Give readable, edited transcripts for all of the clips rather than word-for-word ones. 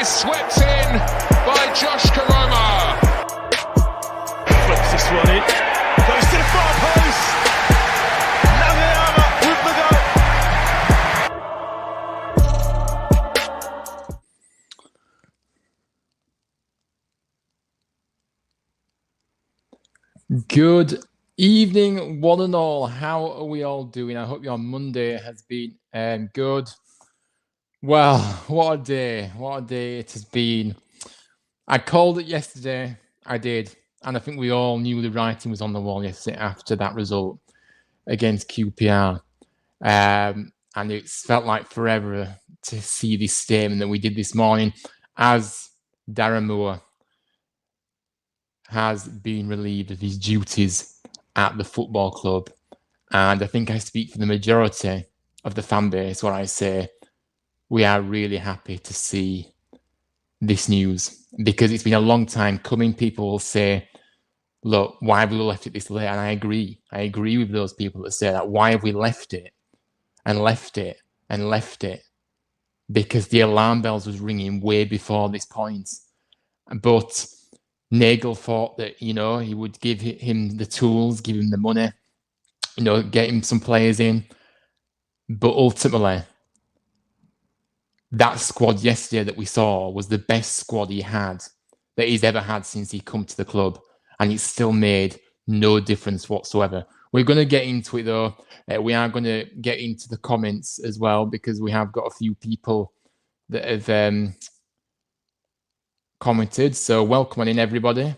is swept in by Josh Karoma. Flips this one in. Goes to the far post. Nagayama with the goal. Good evening, one and all. How are we all doing? I hope your Monday has been good. Well, what a day. What a day it has been. I called it yesterday. I did. And I think we all knew the writing was on the wall yesterday after that result against QPR. And it's felt like forever to see this statement that we did this morning as Darren Moore has been relieved of his duties at the football club. And I think I speak for the majority of the fan base when I say we are really happy to see this news because it's been a long time coming. People will say, look, why have we left it this late? And I agree. I agree with those people that say that. Why have we left it and left it and left it? Because the alarm bells was ringing way before this point. But Nagel thought that, he would give him the tools, give him the money, get him some players in. But ultimately, that squad yesterday that we saw was the best squad that he's ever had since he come to the club. And it still made no difference whatsoever. We're going to get into it, though. We are going to get into the comments as well, because we have got a few people that have commented. So welcome on in, everybody.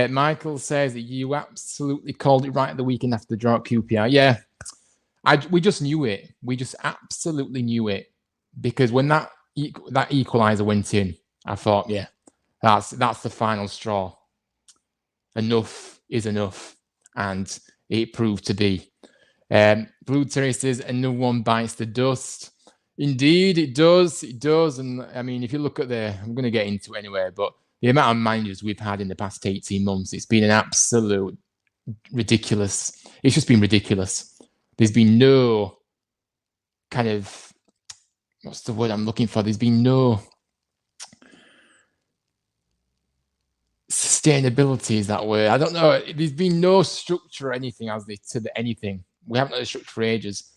Michael says that you absolutely called it right at the weekend after the draw at QPR. Yeah, we just knew it. We just absolutely knew it. Because when that equaliser went in, I thought, yeah, that's the final straw. Enough is enough. And it proved to be. Blue Terry says, and no one bites the dust. Indeed, it does. It does. And I mean, if you look at I'm going to get into it anyway, but the amount of managers we've had in the past 18 months, it's been an absolute ridiculous. It's just been ridiculous. There's been no kind of, what's the word I'm looking for? There's been no sustainability, is that word? I don't know. There's been no structure or anything anything. We haven't had a structure for ages.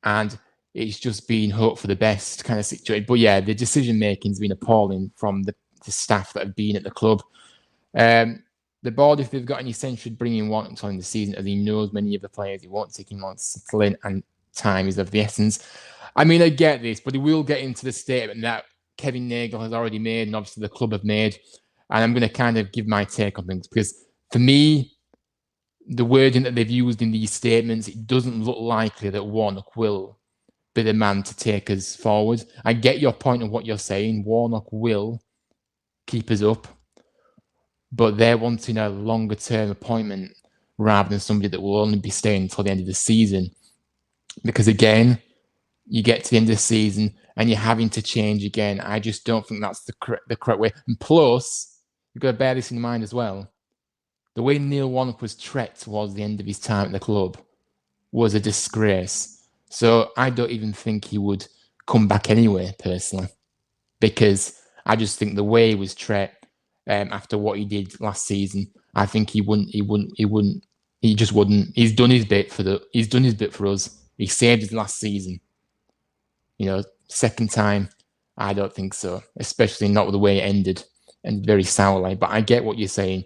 And it's just been hope for the best kind of situation. But yeah, the decision making has been appalling from the staff that have been at the club. The board, if they've got any sense, should bring in Warnock in the season, as he knows many of the players. He won't take him long to settle in, and time is of the essence. I mean, I get this, but he will get into the statement that Kevin Nagel has already made, and obviously the club have made. And I'm going to kind of give my take on things, because for me, the wording that they've used in these statements, it doesn't look likely that Warnock will be the man to take us forward. I get your point of what you're saying. Warnock will keep us up, but they're wanting a longer term appointment rather than somebody that will only be staying until the end of the season. Because again, you get to the end of the season and you're having to change again. I just don't think that's the correct way. And plus, you've got to bear this in mind as well. The way Neil Warnock was treated towards the end of his time at the club was a disgrace. So I don't even think he would come back anyway, personally, because I just think the way he was treated after what he did last season, I think he just wouldn't. He's done his bit for us. He saved his last season. Second time, I don't think so, especially not with the way it ended and very sourly. But I get what you're saying.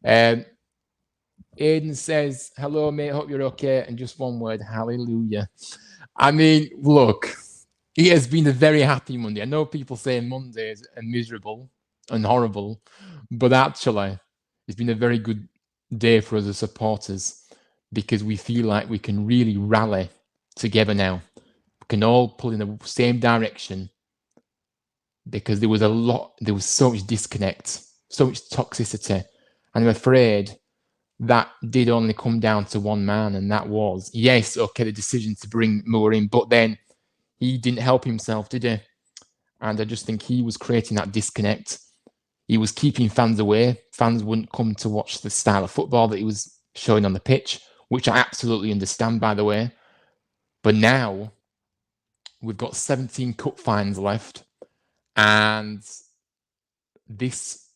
Aiden says, hello, mate, hope you're okay. And just one word, hallelujah. I mean, look, it has been a very happy Monday. I know people say Mondays are miserable and horrible, but actually, it's been a very good day for us as supporters, because we feel like we can really rally together now. We can all pull in the same direction, because there was so much disconnect, so much toxicity. And I'm afraid that did only come down to one man, and that was, yes, okay, the decision to bring Moore in, but then he didn't help himself, did he? And I just think he was creating that disconnect. He was keeping fans away. Fans wouldn't come to watch the style of football that he was showing on the pitch, which I absolutely understand, by the way. But now we've got 17 cup finals left, and this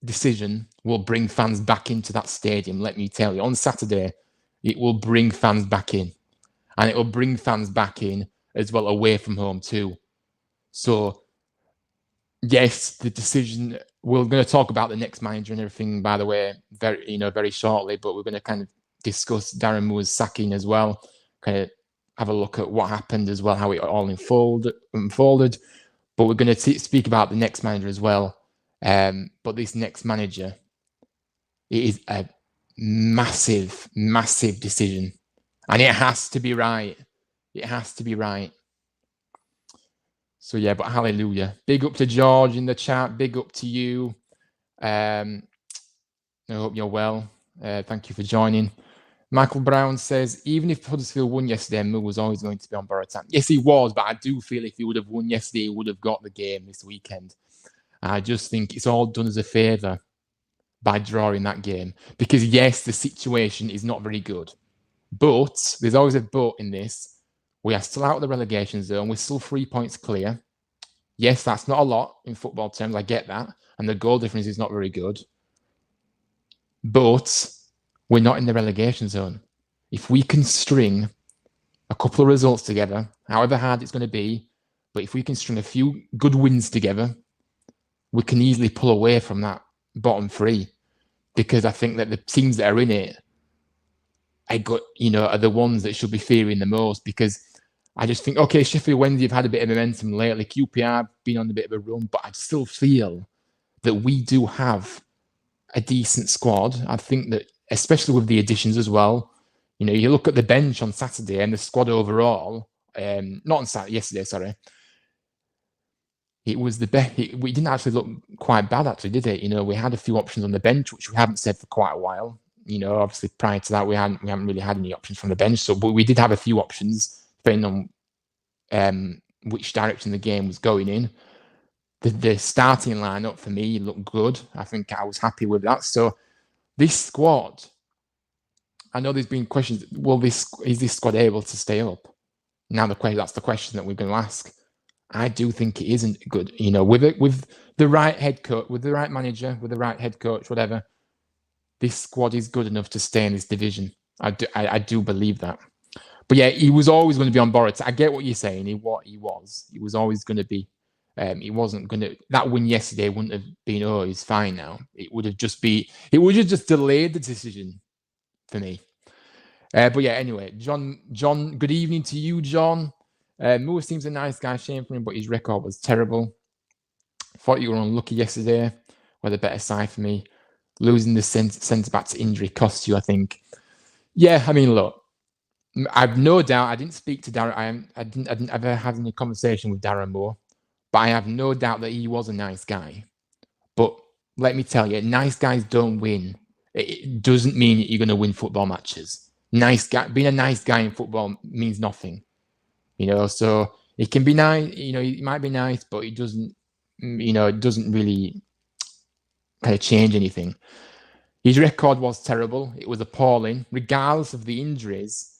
decision will bring fans back into that stadium. Let me tell you, on Saturday, it will bring fans back in, and it will bring fans back in as well away from home too. So, yes, the decision. We're going to talk about the next manager and everything, by the way, very shortly. But we're going to kind of discuss Darren Moore's sacking as well. Kind of have a look at what happened as well, how it all unfolded. But we're going to speak about the next manager as well. But this next manager, it is a massive, massive decision. And it has to be right. It has to be right. So, yeah, but hallelujah. Big up to George in the chat. Big up to you. I hope you're well. Thank you for joining. Michael Brown says, even if Huddersfield won yesterday, Moore was always going to be on borrowed time. Yes, he was, but I do feel if he would have won yesterday, he would have got the game this weekend. I just think it's all done as a favour by drawing that game. Because, yes, the situation is not very good. But there's always a but in this. We are still out of the relegation zone. We're still 3 points clear. Yes, that's not a lot in football terms. I get that. And the goal difference is not very good. But we're not in the relegation zone. If we can string a couple of results together, however hard it's going to be, but if we can string a few good wins together, we can easily pull away from that bottom three. Because I think that the teams that are in it, are the ones that should be fearing the most. Because I just think, okay, Sheffield Wednesday have had a bit of momentum lately. QPR have been on a bit of a run, but I still feel that we do have a decent squad. I think that, especially with the additions as well, you look at the bench on Saturday and the squad overall, not on Saturday, yesterday, sorry. It was the best. We didn't actually look quite bad, actually, did it? We had a few options on the bench, which we haven't said for quite a while. Obviously prior to that, we haven't really had any options from the bench. So, but we did have a few options depending on which direction the game was going in. The starting lineup for me looked good. I think I was happy with that. So this squad, I know there's been questions. Is this squad able to stay up? Now that's the question that we're going to ask. I do think it isn't good. With the right head coach, with the right manager, with the right head coach, whatever, this squad is good enough to stay in this division. I do believe that. But yeah, he was always going to be on borrowed. I get what you're saying. He was always going to be. He wasn't going to. That win yesterday wouldn't have been. Oh, he's fine now. It would have just delayed the decision for me. But yeah, anyway, John. Good evening to you, John. Moore seems a nice guy. Shame for him, but his record was terrible. Thought you were unlucky yesterday. Were the better side for me. Losing the centre back to injury cost you, I think. Yeah, I mean, look, I've no doubt. I didn't speak to Darren. I didn't ever have any conversation with Darren Moore, but I have no doubt that he was a nice guy. But let me tell you, nice guys don't win. It doesn't mean that you're going to win football matches. Being a nice guy in football means nothing. So it can be nice. It might be nice, but it doesn't. It doesn't really kind of change anything. His record was terrible. It was appalling. Regardless of the injuries,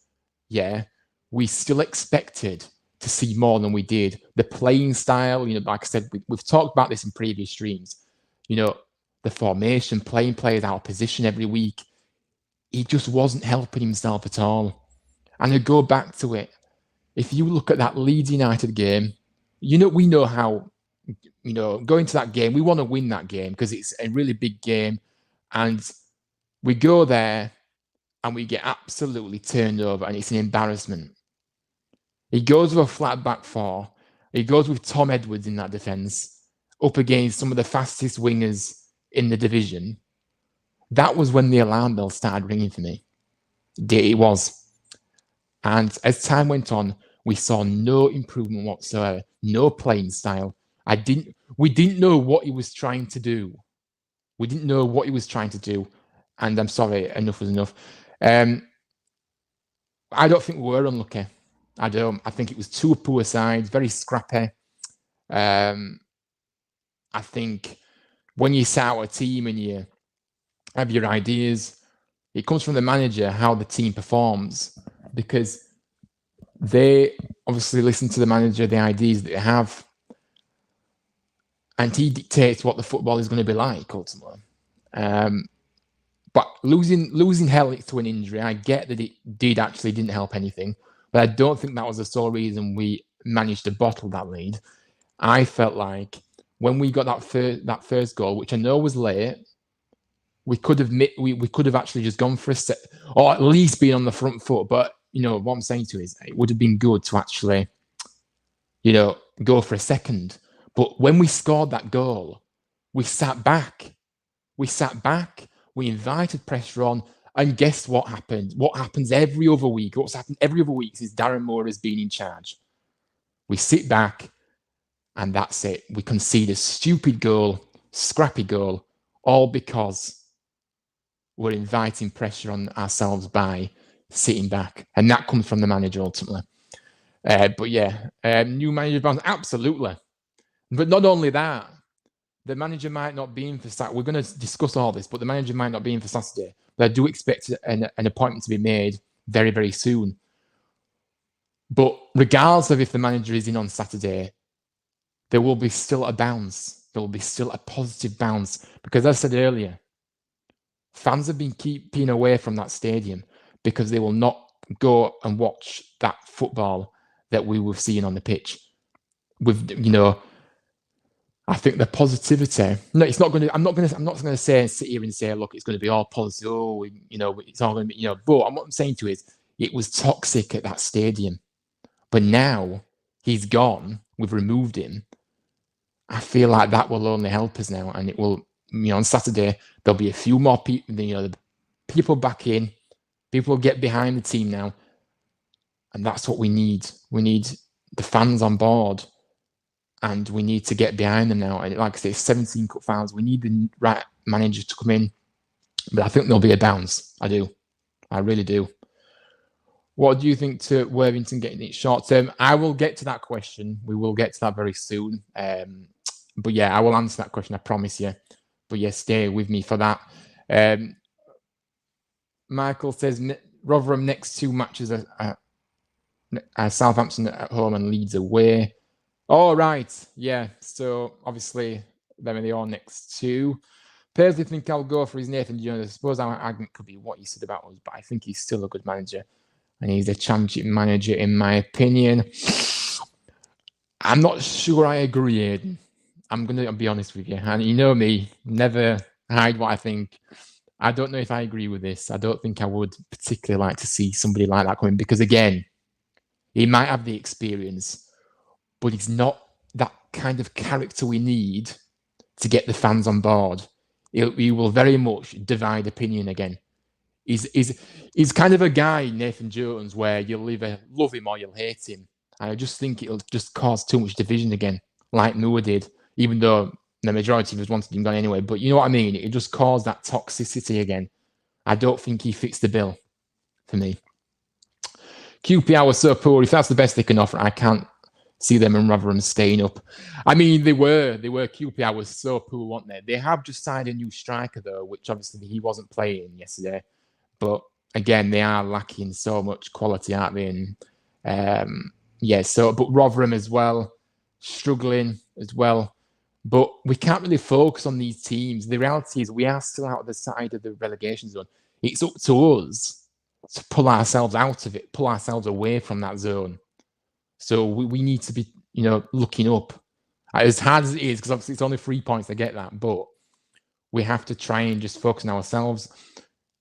yeah, we still expected to see more than we did. The playing style, like I said, we've talked about this in previous streams. The formation, playing players out of position every week. He just wasn't helping himself at all. And to go back to it, if you look at that Leeds United game, we know how, going to that game, we want to win that game because it's a really big game. And we go there and we get absolutely turned over and it's an embarrassment. He goes with a flat back four. He goes with Tom Edwards in that defence up against some of the fastest wingers in the division. That was when the alarm bell started ringing for me. It was. And as time went on, we saw no improvement whatsoever, no playing style. We didn't know what he was trying to do. And I'm sorry, enough was enough. I don't think we were unlucky. I think it was two poor sides, very scrappy. I think when you set out a team and you have your ideas, it comes from the manager how the team performs, because they obviously listen to the manager, the ideas that they have. and he dictates what the football is going to be like ultimately. But losing Hellick to an injury, I get that it didn't help anything, but I don't think that was the sole reason we managed to bottle that lead. I felt like when we got that first goal, which I know was late, we could have actually just gone for a set, or at least been on the front foot. But what I'm saying to you is, it would have been good to actually, go for a second. But when we scored that goal, we sat back. We invited pressure on, and guess what happened? What happens every other week? What's happened every other week is Darren Moore has been in charge. We sit back, and that's it. We concede a stupid goal, scrappy goal, all because we're inviting pressure on ourselves by sitting back. And that comes from the manager ultimately. But yeah, new manager bounce, absolutely. But not only that, the manager might not be in for Saturday. We're going to discuss all this, but the manager might not be in for Saturday. But I do expect an appointment to be made very, very soon. But regardless of if the manager is in on Saturday, there will be still a bounce. There will be still a positive bounce. Because as I said earlier, fans have been keeping away from that stadium because they will not go and watch that football that we were seeing on the pitch. With I think the positivity. No, it's not going to. I'm not going to sit here and say, look, it's going to be all positive. Oh, it's all going to be. But what I'm saying to you is, it was toxic at that stadium. But now he's gone. We've removed him. I feel like that will only help us now, and it will. On Saturday there'll be a few more people. The people back in. People will get behind the team now, and that's what we need. We need the fans on board. And we need to get behind them now. And like I say, 17 cup finals. We need the right manager to come in. But I think there'll be a bounce. I do. I really do. What do you think to Worthington getting it short term? I will get to that question. We will get to that very soon. But yeah, I will answer that question. I promise you. But yeah, stay with me for that. Michael says Rotherham next 2 matches are Southampton at home and Leeds away. Oh, right. Yeah. So obviously, them are the all next 2. Personally, think I'll go for his Nathan Jones. I suppose our argument could be what you said about us, but I think he's still a good manager. And he's a championship manager, in my opinion. I'm not sure I agree, Aidan. I'm going to be honest with you. And you know me, never hide what I think. I don't know if I agree with this. I don't think I would particularly like to see somebody like that come in. Because again, he might have the experience, but he's not that kind of character we need to get the fans on board. He will very much divide opinion again. He's kind of a guy, Nathan Jones, where you'll either love him or you'll hate him. And I just think it'll just cause too much division again, like Moore did, even though the majority of us wanted him gone anyway. But you know what I mean? It just caused that toxicity again. I don't think he fits the bill for me. QPR was so poor. If that's the best they can offer, I can't see them and Rotherham staying up. I mean, they were. QPR was so poor, weren't they? They have just signed a new striker, though, which obviously he wasn't playing yesterday. But again, they are lacking so much quality, aren't they? And but Rotherham as well, struggling as well. But we can't really focus on these teams. The reality is we are still out of the side of the relegation zone. It's up to us to pull ourselves out of it, pull ourselves away from that zone. So we need to be, looking up. As hard as it is, because obviously it's only 3 points, I get that. But we have to try and just focus on ourselves,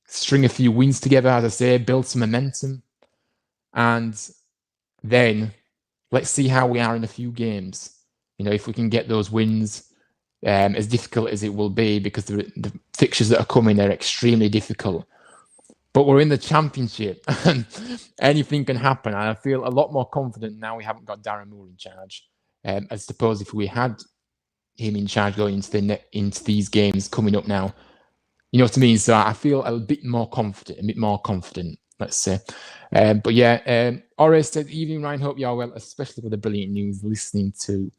string a few wins together, as I say, build some momentum. And then let's see how we are in a few games. If we can get those wins, as difficult as it will be, because the fixtures that are coming are extremely difficult. But we're in the championship and anything can happen. And I feel a lot more confident now we haven't got Darren Moore in charge. I suppose if we had him in charge going into these games coming up now, you know what I mean? So I feel a bit more confident, let's say. But yeah, Horace said, evening, Ryan, hope you're well, especially for the brilliant news listening to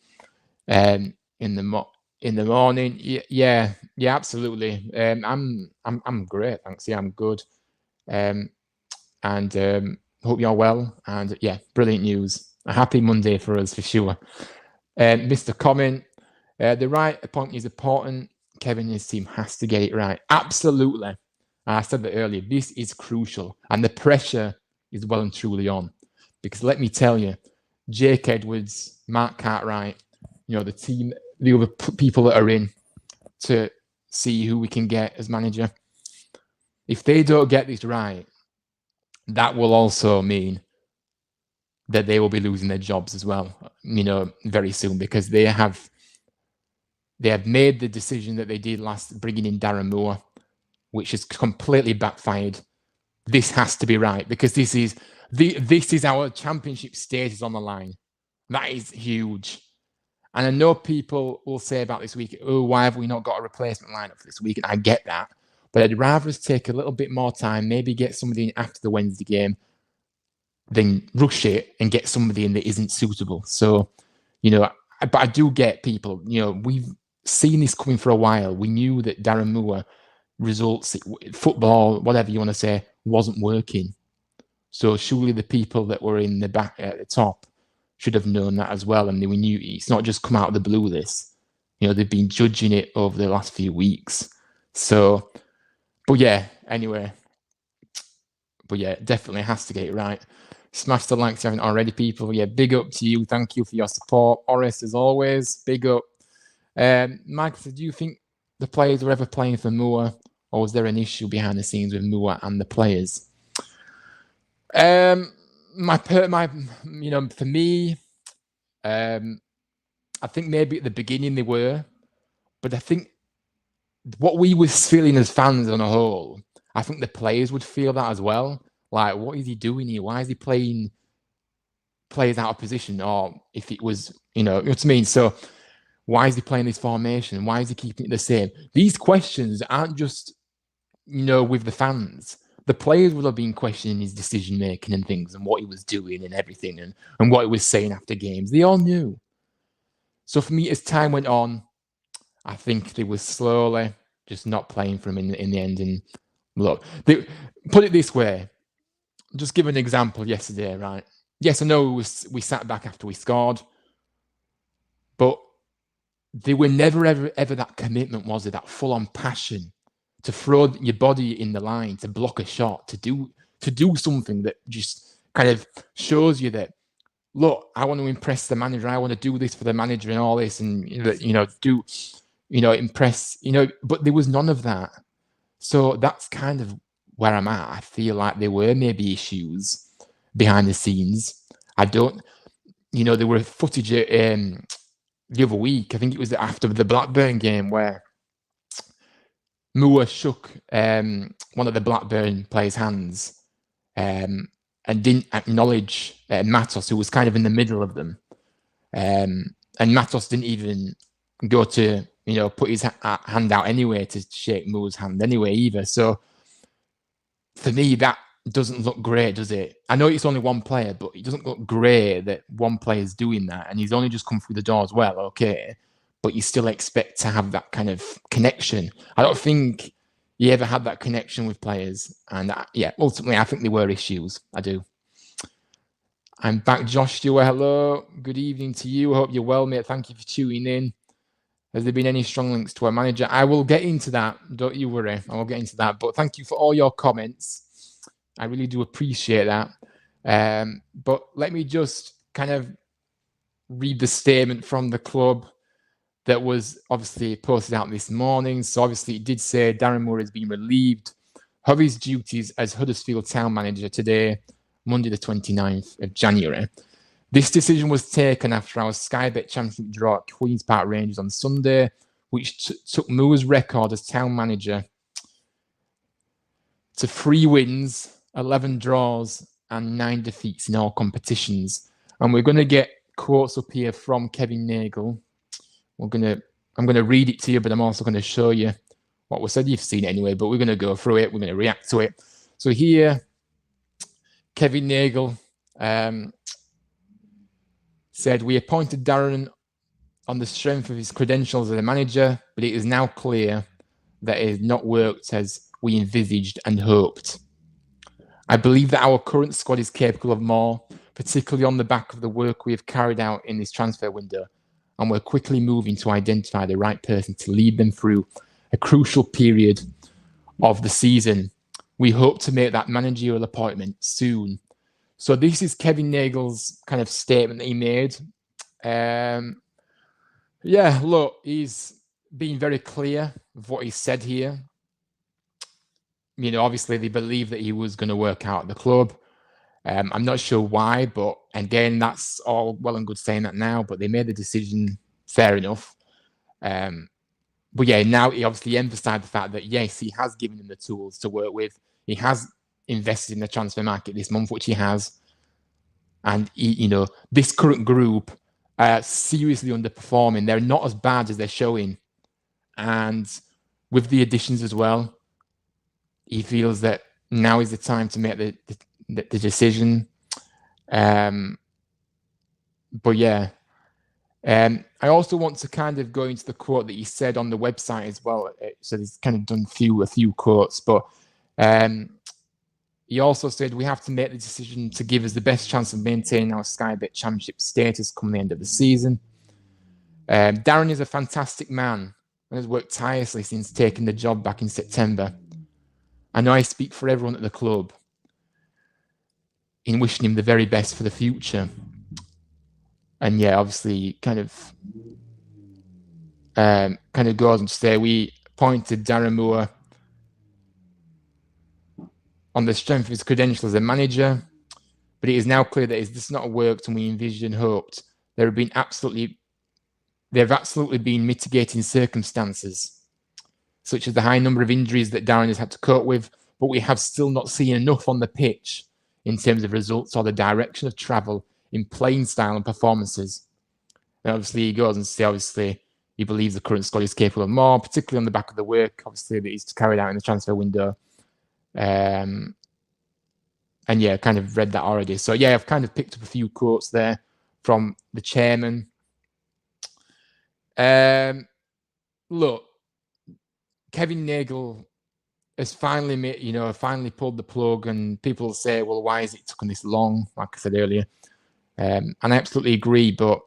in the morning. Yeah, absolutely. I'm great, thanks. Yeah, I'm good. And hope you're well. And yeah, brilliant news. A happy Monday for us for sure. Mr. Comment, The right appointment is important. Kevin and his team has to get it right. Absolutely. And I said that earlier. This is crucial. And the pressure is well and truly on. Because let me tell you, Jake Edwards, Mark Cartwright, the team, the other people that are in to see who we can get as manager. If they don't get this right, that will also mean that they will be losing their jobs as well, very soon, because they have made the decision that they did last, bringing in Darren Moore, which has completely backfired. This has to be right, because this is our championship status on the line. That is huge. And I know people will say about this week, oh, why have we not got a replacement lineup for this week? And I get that. But I'd rather us take a little bit more time, maybe get somebody in after the Wednesday game, than rush it and get somebody in that isn't suitable. So, but I do get people, we've seen this coming for a while. We knew that Darren Moore results, football, whatever you want to say, wasn't working. So surely the people that were in the back at the top should have known that as well. And we knew it's not just come out of the blue, this. They've been judging it over the last few weeks. So, but yeah, anyway. But yeah, definitely has to get it right. Smash the likes if you haven't already, people. Yeah, big up to you. Thank you for your support. Oris, as always, big up. Mike, do you think the players were ever playing for Moore, or was there an issue behind the scenes with Moore and the players? For me, I think maybe at the beginning they were, but I think what we were feeling as fans on a whole, I think the players would feel that as well. Like, what is he doing here? Why is he playing players out of position? Or if it was, you know what I mean? So why is he playing this formation? Why is he keeping it the same? These questions aren't just, with the fans. The players would have been questioning his decision-making and things and what he was doing and everything and what he was saying after games. They all knew. So for me, as time went on, I think they were slowly just not playing for him in the end. And look, put it this way. Just give an example yesterday, right? Yes, I know we sat back after we scored, but they were never, ever that commitment, was it? That full-on passion to throw your body in the line, to block a shot, to do something that just kind of shows you that, look, I want to impress the manager. I want to do this for the manager and all this, and impress. But there was none of that. So that's kind of where I'm at. I feel like there were maybe issues behind the scenes. I don't, there were footage the other week. I think it was after the Blackburn game where Moore shook one of the Blackburn players' hands and didn't acknowledge Matos, who was kind of in the middle of them. And Matos didn't even go to, put his hand out anyway to shake Moore's hand anyway either. So for me, that doesn't look great, does it? I know it's only one player, but it doesn't look great that one player's doing that, and he's only just come through the door as well, okay? But you still expect to have that kind of connection. I don't think you ever had that connection with players. And ultimately, I think there were issues. I do. I'm back, Josh Stewart. Hello. Good evening to you. I hope you're well, mate. Thank you for tuning in. Has there been any strong links to our manager? I will get into that. Don't you worry. I will get into that. But thank you for all your comments. I really do appreciate that. But let me just kind of read the statement from the club that was obviously posted out this morning. So obviously it did say Darren Moore has been relieved of his duties as Huddersfield town manager today, Monday the 29th of January. This decision was taken after our Sky Bet Championship draw at Queen's Park Rangers on Sunday, which took Moore's record as town manager to 3 wins, 11 draws, and 9 defeats in all competitions. And we're going to get quotes up here from Kevin Nagle. I'm going to read it to you, but I'm also going to show you what was said. You've seen it anyway, but we're going to go through it. We're going to react to it. So here, Kevin Nagle said, "We appointed Darren on the strength of his credentials as a manager, but it is now clear that it has not worked as we envisaged and hoped. I believe that our current squad is capable of more, particularly on the back of the work we have carried out in this transfer window. and we're quickly moving to identify the right person to lead them through a crucial period of the season. We hope to make that managerial appointment soon. So this is Kevin Nagel's kind of statement that he made. Yeah, look, he's been very clear of what he said here. You know, obviously they believe that he was going to work out at the club. I'm not sure why, but again, that's all well and good saying that now, but they made the decision, fair enough. But yeah, now he obviously emphasized the fact that, yes, he has given them the tools to work with. He has invested in the transfer market this month, which he has. And, this current group are seriously underperforming. They're not as bad as they're showing. And with the additions as well, he feels that now is the time to make the decision. But yeah. I also want to kind of go into the quote that he said on the website as well. So he's kind of done a few quotes, but he also said we have to make the decision to give us the best chance of maintaining our Sky Bet Championship status come the end of the season. Darren is a fantastic man and has worked tirelessly since taking the job back in September. I know I speak for everyone at the club in wishing him the very best for the future. And yeah, obviously, kind of goes on to say we appointed Darren Moore on the strength of his credentials as a manager, but it is now clear that this not worked and we envisioned and hoped. There have absolutely been mitigating circumstances, such as the high number of injuries that Darren has had to cope with, but we have still not seen enough on the pitch in terms of results or the direction of travel in playing style and performances. And obviously, he goes and says, he believes the current squad is capable of more, particularly on the back of the work, obviously, that he's carried out in the transfer window. And yeah, kind of read that already. So yeah, I've kind of picked up a few quotes there from the chairman. Look, Kevin Nagel has finally pulled the plug, and people say, well, why is it taken this long? Like I said earlier. And I absolutely agree, but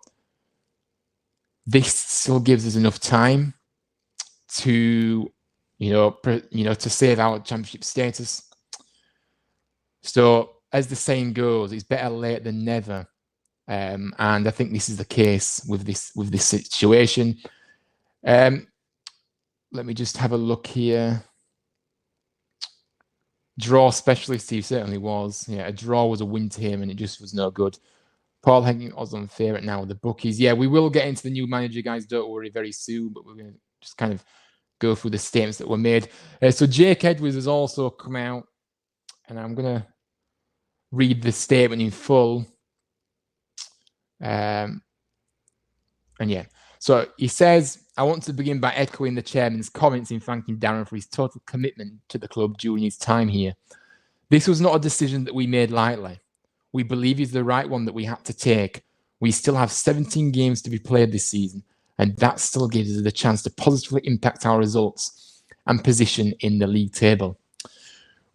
this still gives us enough time to, to save our championship status. So, as the saying goes, it's better late than never. And I think this is the case with this situation. Let me just have a look here. Draw specialist, he certainly was. Yeah, a draw was a win to him, and it just was no good. Paul Henning was on favourite now with the bookies. Yeah, we will get into the new manager, guys. Don't worry, very soon. But we're going to just kind of go through the statements that were made. So Jake Edwards has also come out, and I'm going to read the statement in full. And yeah, so he says, I want to begin by echoing the chairman's comments in thanking Darren for his total commitment to the club during his time here. This was not a decision that we made lightly. We believe is the right one that we had to take. We still have 17 games to be played this season, and that still gives us the chance to positively impact our results and position in the league table.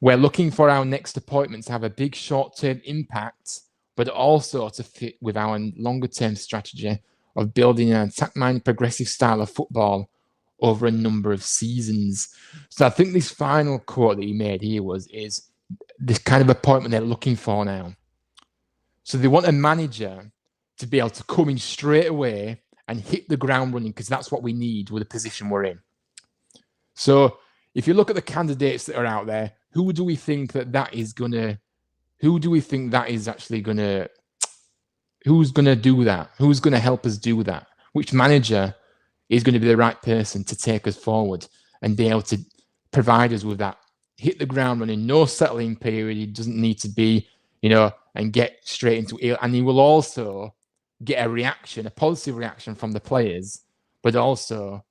We're looking for our next appointment to have a big short-term impact, but also to fit with our longer-term strategy of building an attack-minded progressive style of football over a number of seasons. So I think this final quote that he made here is this kind of appointment they're looking for now. So they want a manager to be able to come in straight away and hit the ground running, because that's what we need with the position we're in. So if you look at the candidates that are out there, who do we think that is actually going to, who's going to do that? Who's going to help us do that? Which manager is going to be the right person to take us forward and be able to provide us with that? Hit the ground running, no settling period. He doesn't need to be, and get straight into it. And he will also get a positive reaction from the players, but also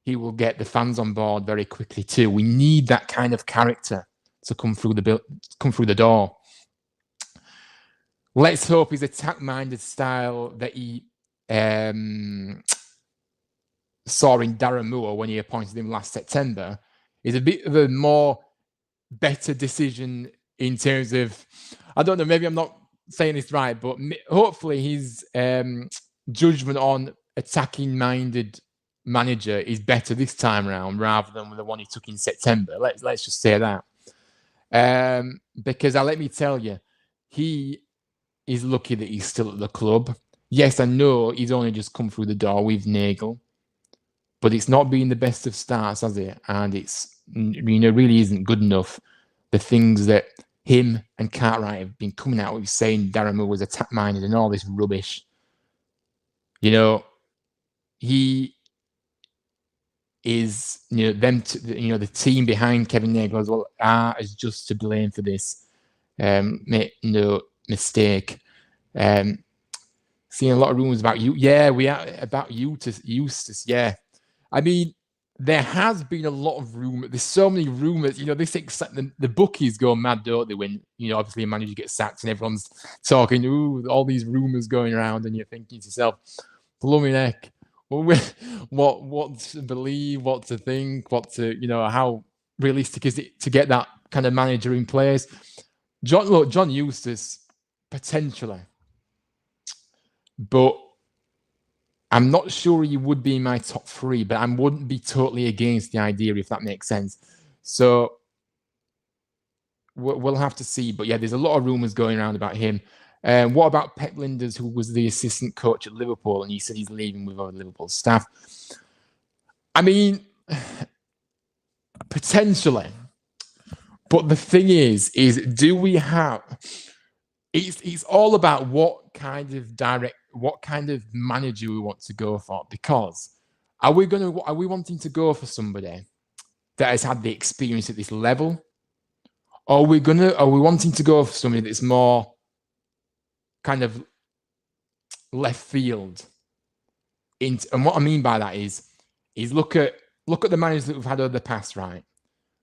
he will get the fans on board very quickly too. We need that kind of character to come through the door. Let's hope his attack-minded style that he saw in Darren Moore when he appointed him last September is a bit of a better decision in terms of, I don't know, maybe I'm not saying this right, but hopefully his judgment on attacking-minded manager is better this time around rather than the one he took in September. Let's just say that. Because let me tell you, he is lucky that he's still at the club. Yes, I know he's only just come through the door with Nagel, but it's not been the best of starts, has it? And it's, really isn't good enough. The things that him and Cartwright have been coming out with saying Darren Moore was attack-minded and all this rubbish. He is, the team behind Kevin Nagel as well is just to blame for this. Make no mistake. Seeing a lot of rumours about you. Yeah, we are about Eustace. Yeah, I mean, there has been a lot of rumours. There's so many rumours. The bookies go mad, don't they? When obviously a manager gets sacked and everyone's talking, ooh, all these rumours going around, and you're thinking to yourself, blooming heck, what to believe, what to think, how realistic is it to get that kind of manager in place? John Eustace, potentially. But I'm not sure he would be in my top 3, but I wouldn't be totally against the idea, if that makes sense. So we'll have to see. But yeah, there's a lot of rumours going around about him. What about Pep Lijnders, who was the assistant coach at Liverpool, and he said he's leaving with other Liverpool staff? I mean, potentially. But the thing is do we have... It's all about what kind of manager we want to go for. Because are we wanting to go for somebody that has had the experience at this level? Or are we wanting to go for somebody that's more kind of left field? And what I mean by that is look at the managers that we've had over the past, right?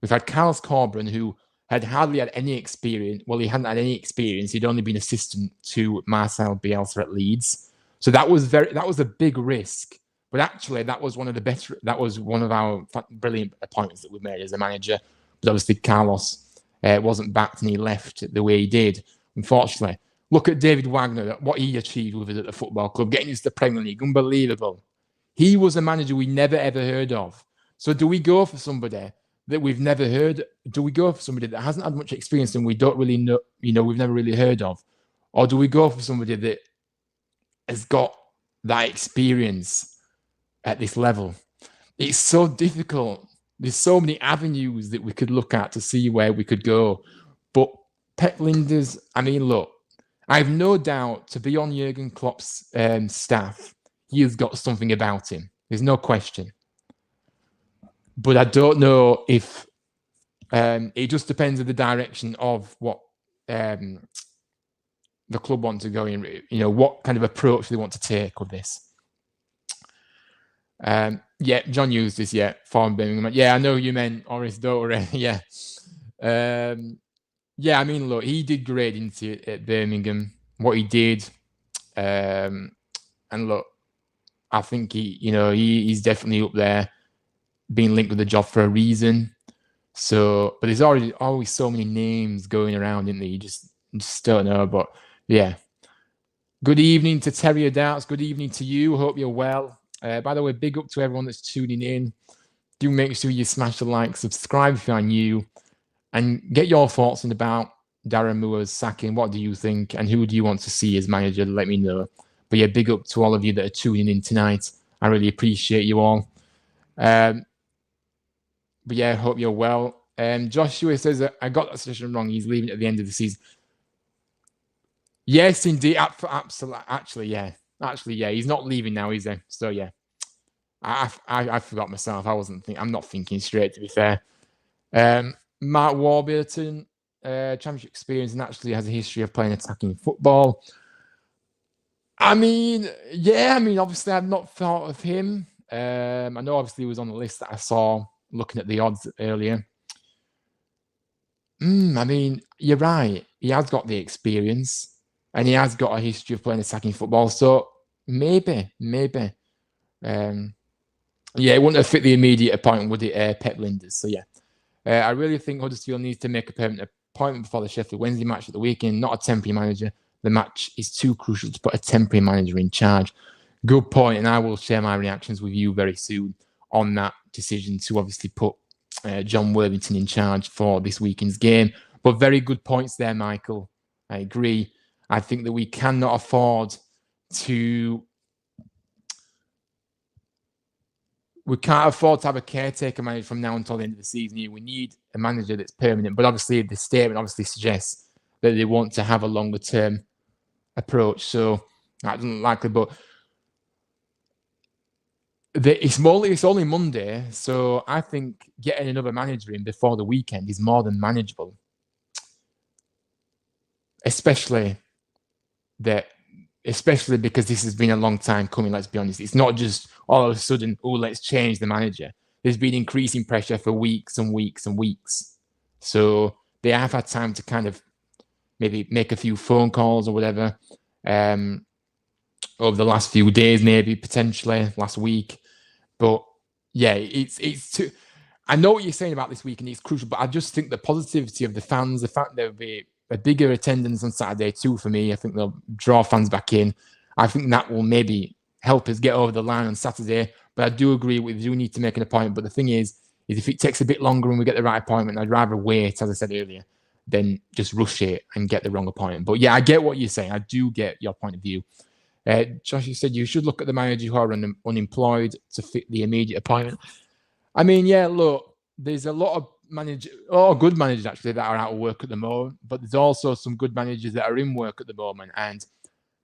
We've had Carlos Corberán, who had hardly had any experience. Well, he hadn't had any experience. He'd only been assistant to Marcel Bielsa at Leeds. So that was a big risk. But actually, that was one of our brilliant appointments that we made as a manager. But obviously, Carlos wasn't backed and he left the way he did, unfortunately. Look at David Wagner, what he achieved with us at the football club, getting us to the Premier League. Unbelievable. He was a manager we never, ever heard of. So do we go for somebody that we've never heard? Do we go for somebody that hasn't had much experience and we don't really know, we've never really heard of? Or do we go for somebody that has got that experience at this level? It's so difficult. There's so many avenues that we could look at to see where we could go. But Pep Lijnders, I mean, look, I have no doubt to be on Jurgen Klopp's staff, he has got something about him. There's no question. But I don't know if it just depends on the direction of what the club want to go in, what kind of approach they want to take with this. Yeah, John Eustace, yeah, from Birmingham. Yeah, I know you meant Oris Dore, yeah. Yeah, I mean, look, he did great into it at Birmingham, what he did. And look, I think he's definitely up there, being linked with the job for a reason. So, but there's always so many names going around, isn't there? You just don't know. But yeah. Good evening to Terry Darts. Good evening to you. Hope you're well. By the way, big up to everyone that's tuning in. Do make sure you smash the like, subscribe if you're new, and get your thoughts about Darren Moore's sacking. What do you think? And who do you want to see as manager? Let me know. But yeah, big up to all of you that are tuning in tonight. I really appreciate you all. But yeah, hope you're well. Joshua says that I got that suggestion wrong. He's leaving at the end of the season. Yes, indeed. Absolutely. Actually, yeah. He's not leaving now, is he? So yeah, I forgot myself. I'm not thinking straight, to be fair. Mark Warburton, championship experience, and actually has a history of playing attacking football. I mean, yeah. I mean, obviously, I've not thought of him. I know, obviously, he was on the list that I saw looking at the odds earlier. I mean, you're right. He has got the experience, and he has got a history of playing attacking football. So maybe. Yeah, it wouldn't have fit the immediate appointment, would it, Pep Lijnders? So yeah, I really think Huddersfield needs to make a permanent appointment before the Sheffield Wednesday match at the weekend, not a temporary manager. The match is too crucial to put a temporary manager in charge. Good point, and I will share my reactions with you very soon on that decision to obviously put John Worthington in charge for this weekend's game. But very good points there, Michael. I agree. I think that we cannot afford to... We can't afford to have a caretaker manager from now until the end of the season. We need a manager that's permanent. But obviously, the statement obviously suggests that they want to have a longer-term approach. So that doesn't likely, but... It's only Monday, so I think getting another manager in before the weekend is more than manageable. Especially because this has been a long time coming, let's be honest. It's not just all of a sudden, let's change the manager. There's been increasing pressure for weeks and weeks and weeks. So they have had time to kind of maybe make a few phone calls or whatever over the last few days, maybe potentially last week. But yeah, I know what you're saying about this week, and it's crucial. But I just think the positivity of the fans, the fact there'll be a bigger attendance on Saturday too for me. I think they'll draw fans back in. I think that will maybe help us get over the line on Saturday. But I do agree we do need to make an appointment. But the thing is if it takes a bit longer and we get the right appointment, I'd rather wait, as I said earlier, than just rush it and get the wrong appointment. But yeah, I get what you're saying. I do get your point of view. Josh, you said you should look at the managers who are unemployed to fit the immediate appointment. I mean, yeah, look, there's a lot of good managers actually that are out of work at the moment, but there's also some good managers that are in work at the moment. And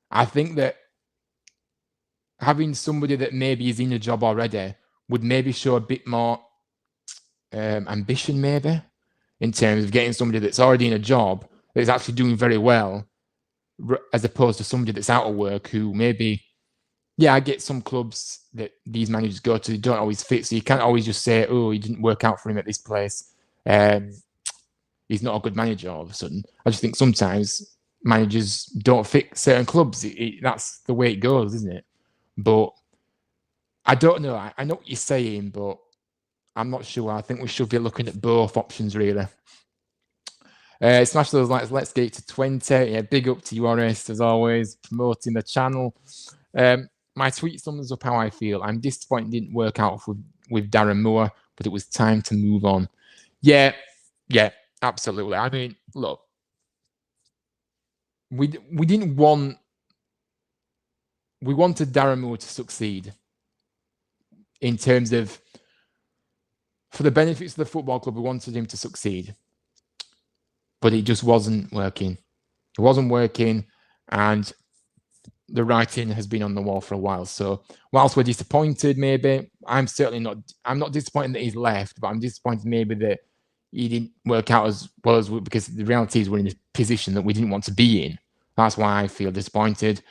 I think that having somebody that maybe is in a job already would maybe show a bit more ambition, maybe, in terms of getting somebody that's already in a job that's actually doing very well, as opposed to somebody that's out of work who maybe, I get some clubs that these managers go to, they don't always fit. So you can't always just say, he didn't work out for him at this place. He's not a good manager all of a sudden. I just think sometimes managers don't fit certain clubs. That's the way it goes, isn't it? But I don't know. I know what you're saying, but I'm not sure. I think we should be looking at both options, really. Smash those likes. Let's get it to 20. Yeah, big up to you, Honest, as always, promoting the channel. My tweet sums up how I feel. I'm disappointed it didn't work out with Darren Moore, but it was time to move on. Yeah, absolutely. I mean, look, we didn't want... We wanted Darren Moore to succeed in terms of, for the benefits of the football club, we wanted him to succeed. But it just wasn't working. It wasn't working, and the writing has been on the wall for a while. So whilst we're disappointed, maybe, I'm not disappointed that he's left, but I'm disappointed maybe that he didn't work out as well as because the reality is we're in a position that we didn't want to be in. That's why I feel disappointed.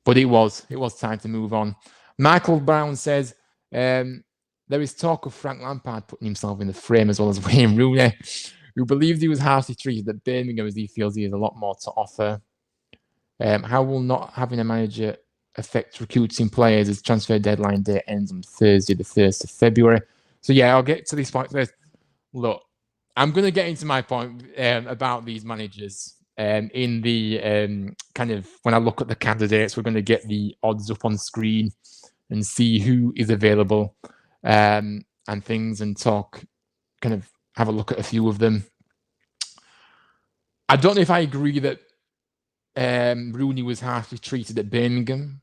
But it was time to move on. Michael Brown says, there is talk of Frank Lampard putting himself in the frame as well as Wayne Rooney, who believed he was harshly treated at Birmingham as he feels he has a lot more to offer. How will not having a manager affect recruiting players as transfer deadline day ends on Thursday, the 1st of February? So yeah, I'll get to this point first. Look, I'm going to get into my point about these managers. In the kind of, when I look at the candidates, we're going to get the odds up on screen and see who is available and things, and talk, kind of have a look at a few of them. I don't know if I agree that Rooney was harshly treated at Birmingham.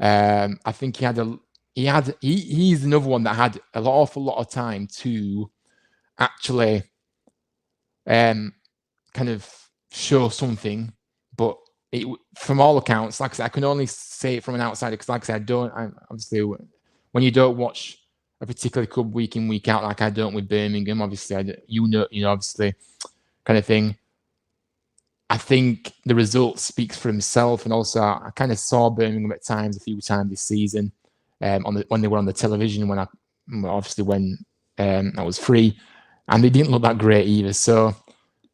I think he's another one that had an awful lot of time to actually kind of show something, but from all accounts, like I said, I can only say it from an outsider because, like I said, obviously when you don't watch a particular club week in, week out, like I don't with Birmingham, obviously, obviously, kind of thing. I think the result speaks for himself, and also I kind of saw Birmingham at times, a few times this season, when they were on the television, when I was free, and they didn't look that great either. So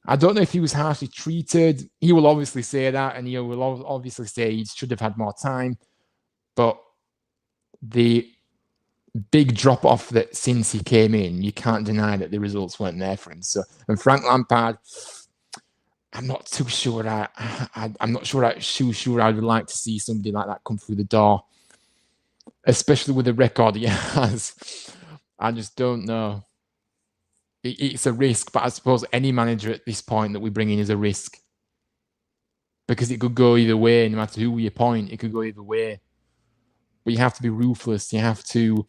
I don't know if he was harshly treated. He will obviously say that, and he will obviously say he should have had more time. But the big drop-off that since he came in, you can't deny that the results weren't there for him. So, and Frank Lampard, I'm not too sure. I'm not sure I would like to see somebody like that come through the door. especially with the record he has. I just don't know. It's a risk, but I suppose any manager at this point that we bring in is a risk. Because it could go either way, no matter who we appoint, it could go either way. But you have to be ruthless. You have to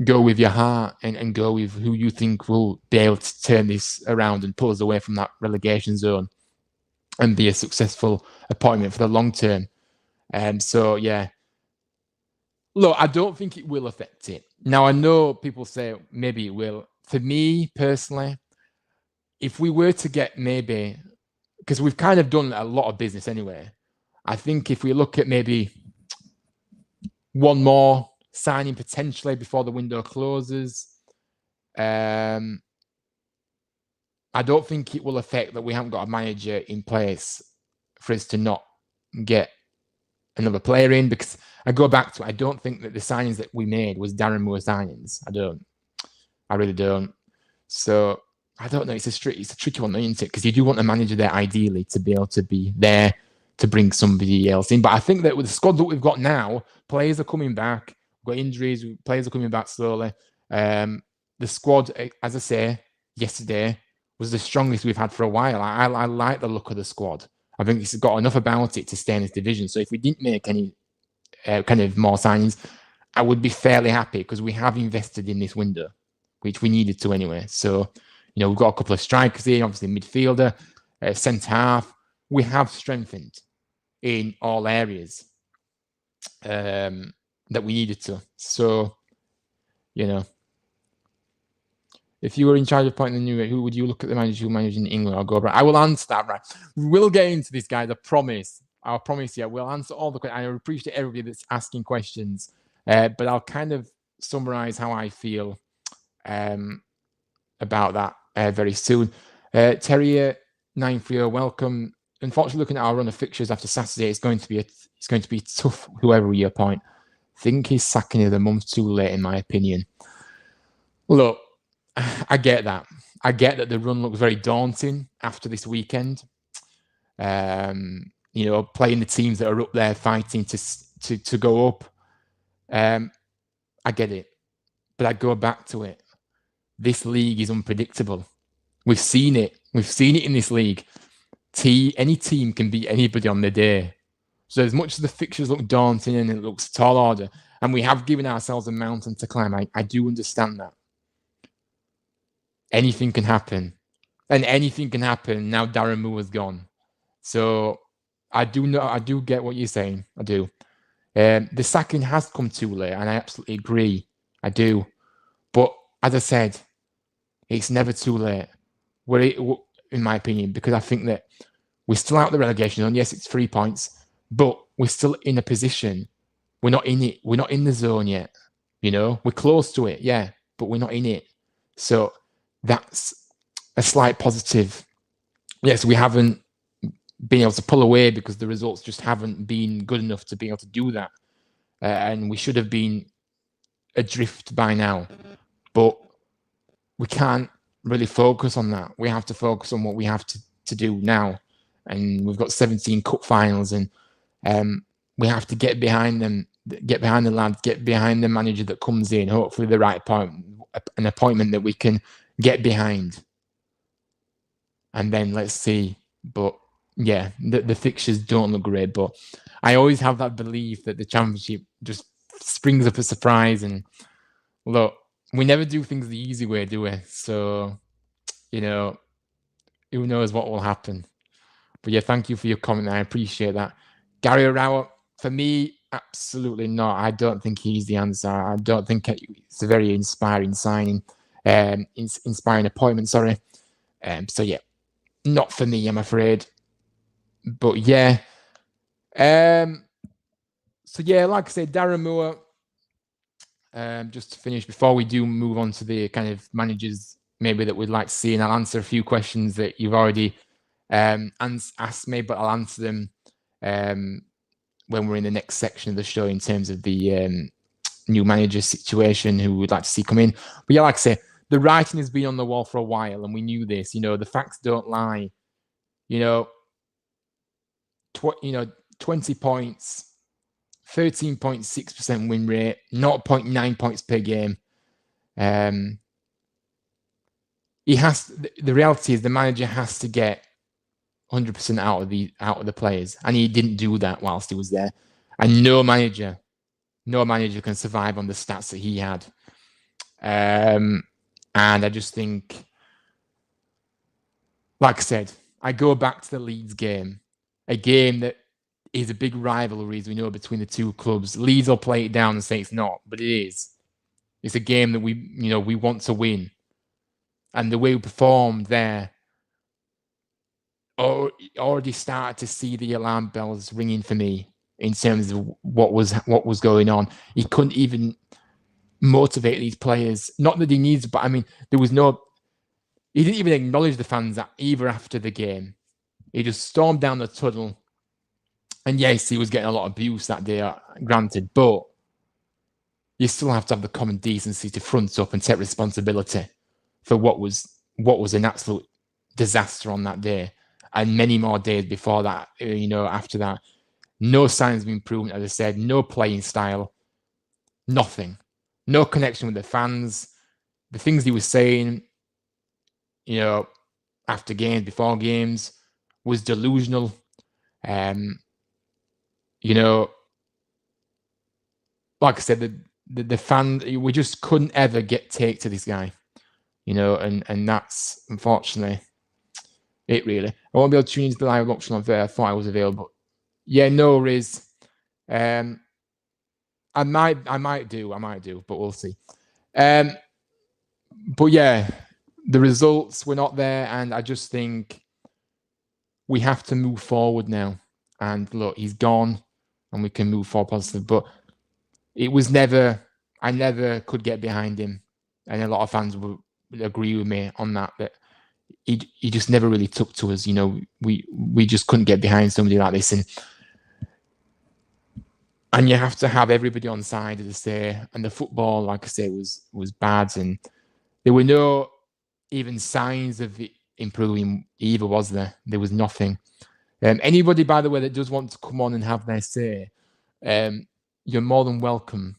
go with your heart and go with who you think will be able to turn this around and pull us away from that relegation zone and be a successful appointment for the long term. So, yeah. Look, I don't think it will affect it. Now, I know people say maybe it will. For me, personally, if we were to get maybe, because we've kind of done a lot of business anyway, I think if we look at maybe one more signing potentially before the window closes, I don't think it will affect that we haven't got a manager in place for us to not get another player in, because I go back to, I don't think that the signings that we made was Darren Moore signings. I really don't. So I don't know. It's a tricky one, isn't it? Because you do want a manager there ideally to be able to be there to bring somebody else in. But I think that with the squad that we've got now, players are coming back. We've got injuries. Players are coming back slowly. The squad, as I say, yesterday was the strongest we've had for a while. I like the look of the squad. I think it's got enough about it to stay in this division. So if we didn't make any kind of more signings, I would be fairly happy because we have invested in this window, which we needed to anyway. So, we've got a couple of strikers here, obviously midfielder, centre half. We have strengthened in all areas that we needed to. So, if you were in charge of appointing the new, who would you look at the manager who managed in England or go abroad? I will answer that, right? We'll get into this, guys. I promise. I'll promise you. We'll answer all the questions. I appreciate everybody that's asking questions, but I'll kind of summarize how I feel about that very soon. Terrier 930, welcome. Unfortunately, looking at our run of fixtures after Saturday, it's going to be tough. Whoever we appoint, I think he's sacking of the month too late, in my opinion. Look, I get that. I get that the run looks very daunting after this weekend. Playing the teams that are up there fighting to go up. I get it, but I go back to it. This league is unpredictable. We've seen it. We've seen it in this league. Any team can beat anybody on the day. So as much as the fixtures look daunting and it looks tall order, and we have given ourselves a mountain to climb, I do understand that. Anything can happen. And anything can happen now Darren Moore is gone. So I do get what you're saying. I do. The sacking has come too late, and I absolutely agree. I do. But as I said, it's never too late. In my opinion, because I think that we're still out of the relegation zone. Yes, it's 3 points, but we're still in a position. We're not in it. We're not in the zone yet. We're close to it, yeah, but we're not in it. So that's a slight positive. Yes, we haven't been able to pull away because the results just haven't been good enough to be able to do that. And we should have been adrift by now. But we can't really focus on that. We have to focus on what we have to do now. And we've got 17 cup finals, and we have to get behind them, get behind the lads, get behind the manager that comes in, hopefully the right appointment, an appointment that we can get behind. And then let's see. But yeah, the fixtures don't look great, but I always have that belief that the championship just springs up a surprise. And look, we never do things the easy way, do we? So, who knows what will happen. But yeah, thank you for your comment. I appreciate that. Gary Rauer, for me, absolutely not. I don't think he's the answer. I don't think it's a very inspiring signing, inspiring appointment, sorry. So yeah, not for me, I'm afraid. But yeah. So yeah, like I said, Darren Moore, just to finish, before we do move on to the kind of managers maybe that we'd like to see, and I'll answer a few questions that you've already asked me, but I'll answer them when we're in the next section of the show in terms of the new manager situation, who we'd like to see come in. But yeah, like I say, the writing has been on the wall for a while, and we knew this. The facts don't lie. 20 points 13.6% win rate, 0.9 points per game. The reality is the manager has to get 100% out of the players, and he didn't do that whilst he was there. And no manager can survive on the stats that he had. And I just think, like I said, I go back to the Leeds game, a game that is a big rivalry, as we know, between the two clubs. Leeds will play it down and say it's not, but it is. It's a game that we want to win. And the way we performed there, already started to see the alarm bells ringing for me in terms of what was going on. He couldn't even motivate these players. Not that he needs, but I mean, he didn't even acknowledge the fans either after the game. He just stormed down the tunnel. And yes, he was getting a lot of abuse that day, granted, but you still have to have the common decency to front up and take responsibility for what was an absolute disaster on that day. And many more days before that, after that. No signs of improvement, as I said, no playing style, nothing. No connection with the fans. The things he was saying, after games, before games, was delusional. Like I said, the fan, we just couldn't ever take to this guy, and that's unfortunately it, really. I won't be able to tune into the live option on there. I thought I was available. Yeah, no worries. I might do, but we'll see. But yeah, the results were not there, and I just think we have to move forward now. And look, he's gone, and we can move forward positive. But I never could get behind him, and a lot of fans would agree with me on that. That he just never really took to us. We just couldn't get behind somebody like this, and you have to have everybody on side, as I say. And the football, like I say, was bad, and there were no even signs of it improving either, was there? There was nothing. Anybody, by the way, that does want to come on and have their say, you're more than welcome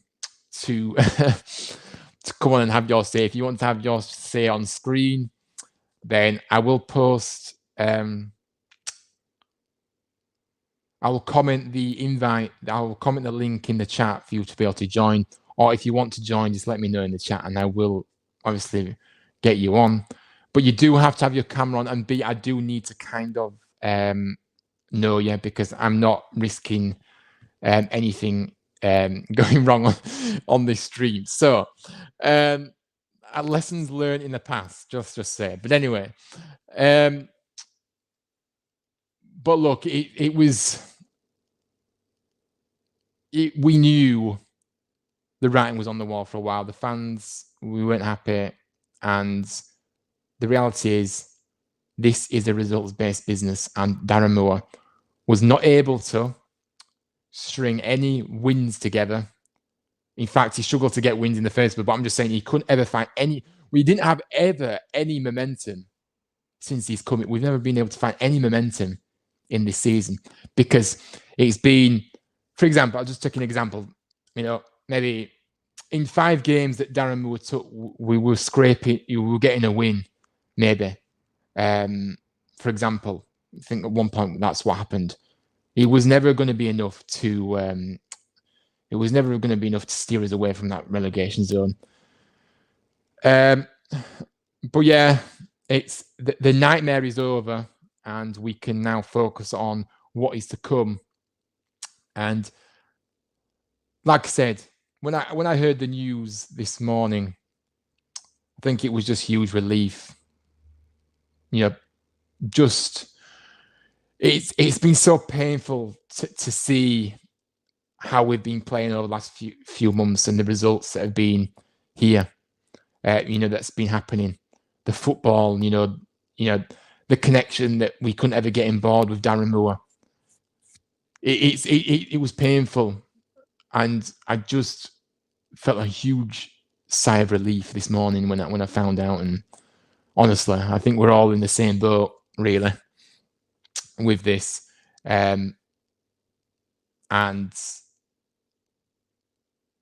to to come on and have your say. If you want to have your say on screen, then I will post. I will comment the invite. I will comment the link in the chat for you to be able to join. Or if you want to join, just let me know in the chat, and I will obviously get you on. But you do have to have your camera on, and I do need to kind of know, because I'm not risking anything going wrong on this stream. So, lessons learned in the past, just say. But anyway, but look, it was. We knew the writing was on the wall for a while. The fans, we weren't happy, and the reality is, this is a results-based business, and Darren Moore was not able to string any wins together. In fact, he struggled to get wins in the first place, but I'm just saying he couldn't ever find any. We didn't have ever any momentum since he's come. We've never been able to find any momentum in this season, because it's been, for example, I'll just take an example. Maybe in 5 games that Darren Moore took, we were scraping, we were getting a win, maybe. For example, I think at one point that's what happened. It was never going to be enough to. It was never going to be enough to steer us away from that relegation zone. But yeah, it's the nightmare is over, and we can now focus on what is to come. And like I said, when I heard the news this morning, I think it was just huge relief. Just it's been so painful to see how we've been playing over the last few months, and the results that have been here. That's been happening. The football, the connection that we couldn't ever get on board with Darren Moore. It was painful, and I just felt a huge sigh of relief this morning when I found out. And honestly, I think we're all in the same boat, really, with this. And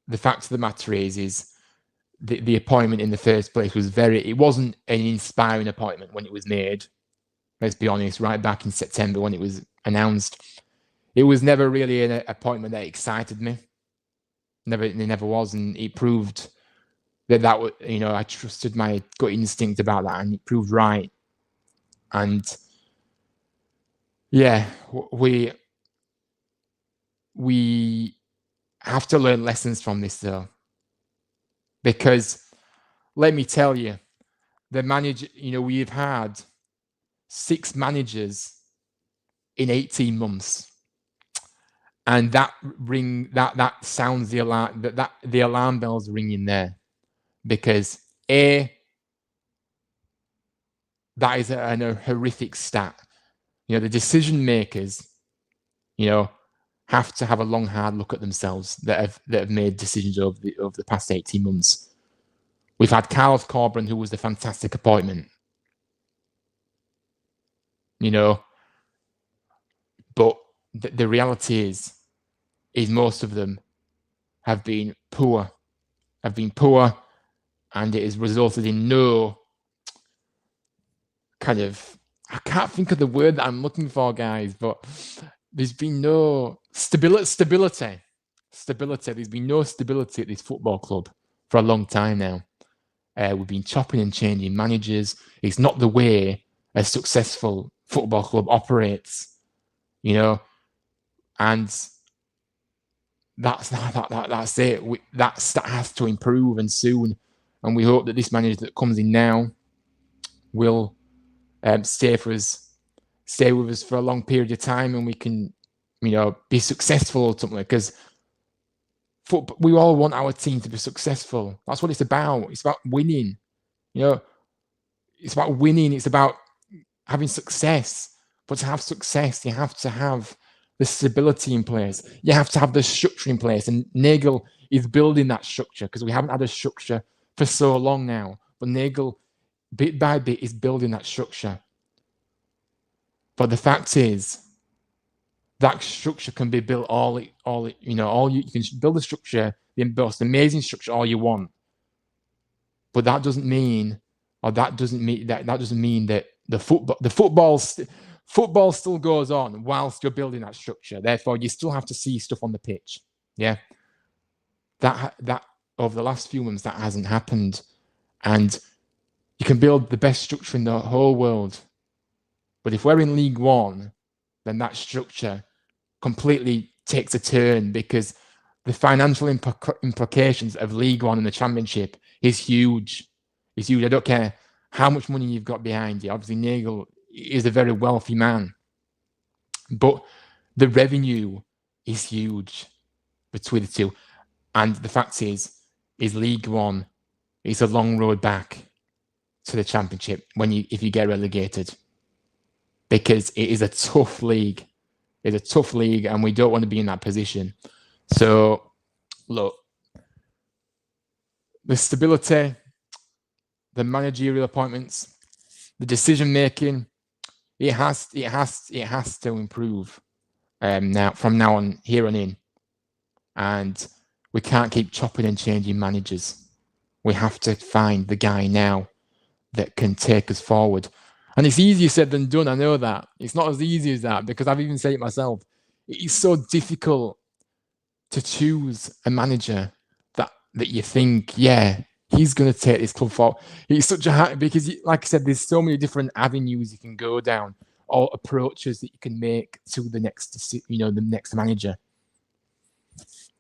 the fact of the matter is the appointment in the first place was it wasn't an inspiring appointment when it was made. Let's be honest, right back in September when it was announced. It was never really an appointment that excited me. It never was, and it proved that was, I trusted my gut instinct about that, and it proved right. And yeah, we have to learn lessons from this, though, because let me tell you, the manager, we've had 6 managers in 18 months. And that sounds the alarm, that the alarm bells ringing there, because that is a horrific stat. The decision makers, have to have a long, hard look at themselves that have made decisions over the past 18 months. We've had Carlos Corberan, who was the fantastic appointment, but the reality is most of them have been poor, and it has resulted in no kind of, I can't think of the word that I'm looking for, guys, but there's been no stability. There's been no stability at this football club for a long time now. We've been chopping and changing managers. It's not the way a successful football club operates, and that's it. That has to improve, and soon. And we hope that this manager that comes in now will stay with us for a long period of time, and we can, be successful ultimately. Because we all want our team to be successful. That's what it's about. It's about winning. It's about winning. It's about having success. But to have success, you have to have the stability in place. You have to have the structure in place. And Nagel is building that structure, because we haven't had a structure for so long now. But Nagel, bit by bit, is building that structure. But the fact is, that structure can be built you can build a structure, the most amazing structure, all you want. But that doesn't mean that the football still goes on whilst you're building that structure. Therefore, you still have to see stuff on the pitch. Yeah. That over the last few months, that hasn't happened. And you can build the best structure in the whole world, but if we're in League One, then that structure completely takes a turn, because the financial implications of League One and the Championship is huge. It's huge. I don't care how much money you've got behind you. Obviously, Nagel is a very wealthy man, but the revenue is huge between the two. And the fact is League One is a long road back to the Championship if you get relegated, because it is a tough league. It's a tough league, and we don't want to be in that position. So, look, the stability, the managerial appointments, the decision making, it has to improve from now on, here on in. And we can't keep chopping and changing managers. We have to find the guy now that can take us forward. And it's easier said than done. I know that. It's not as easy as that, because I've even said it myself. It's so difficult to choose a manager that you think, yeah, he's going to take this club forward. It's such a because, like I said, there's so many different avenues you can go down, or approaches that you can make to the next manager.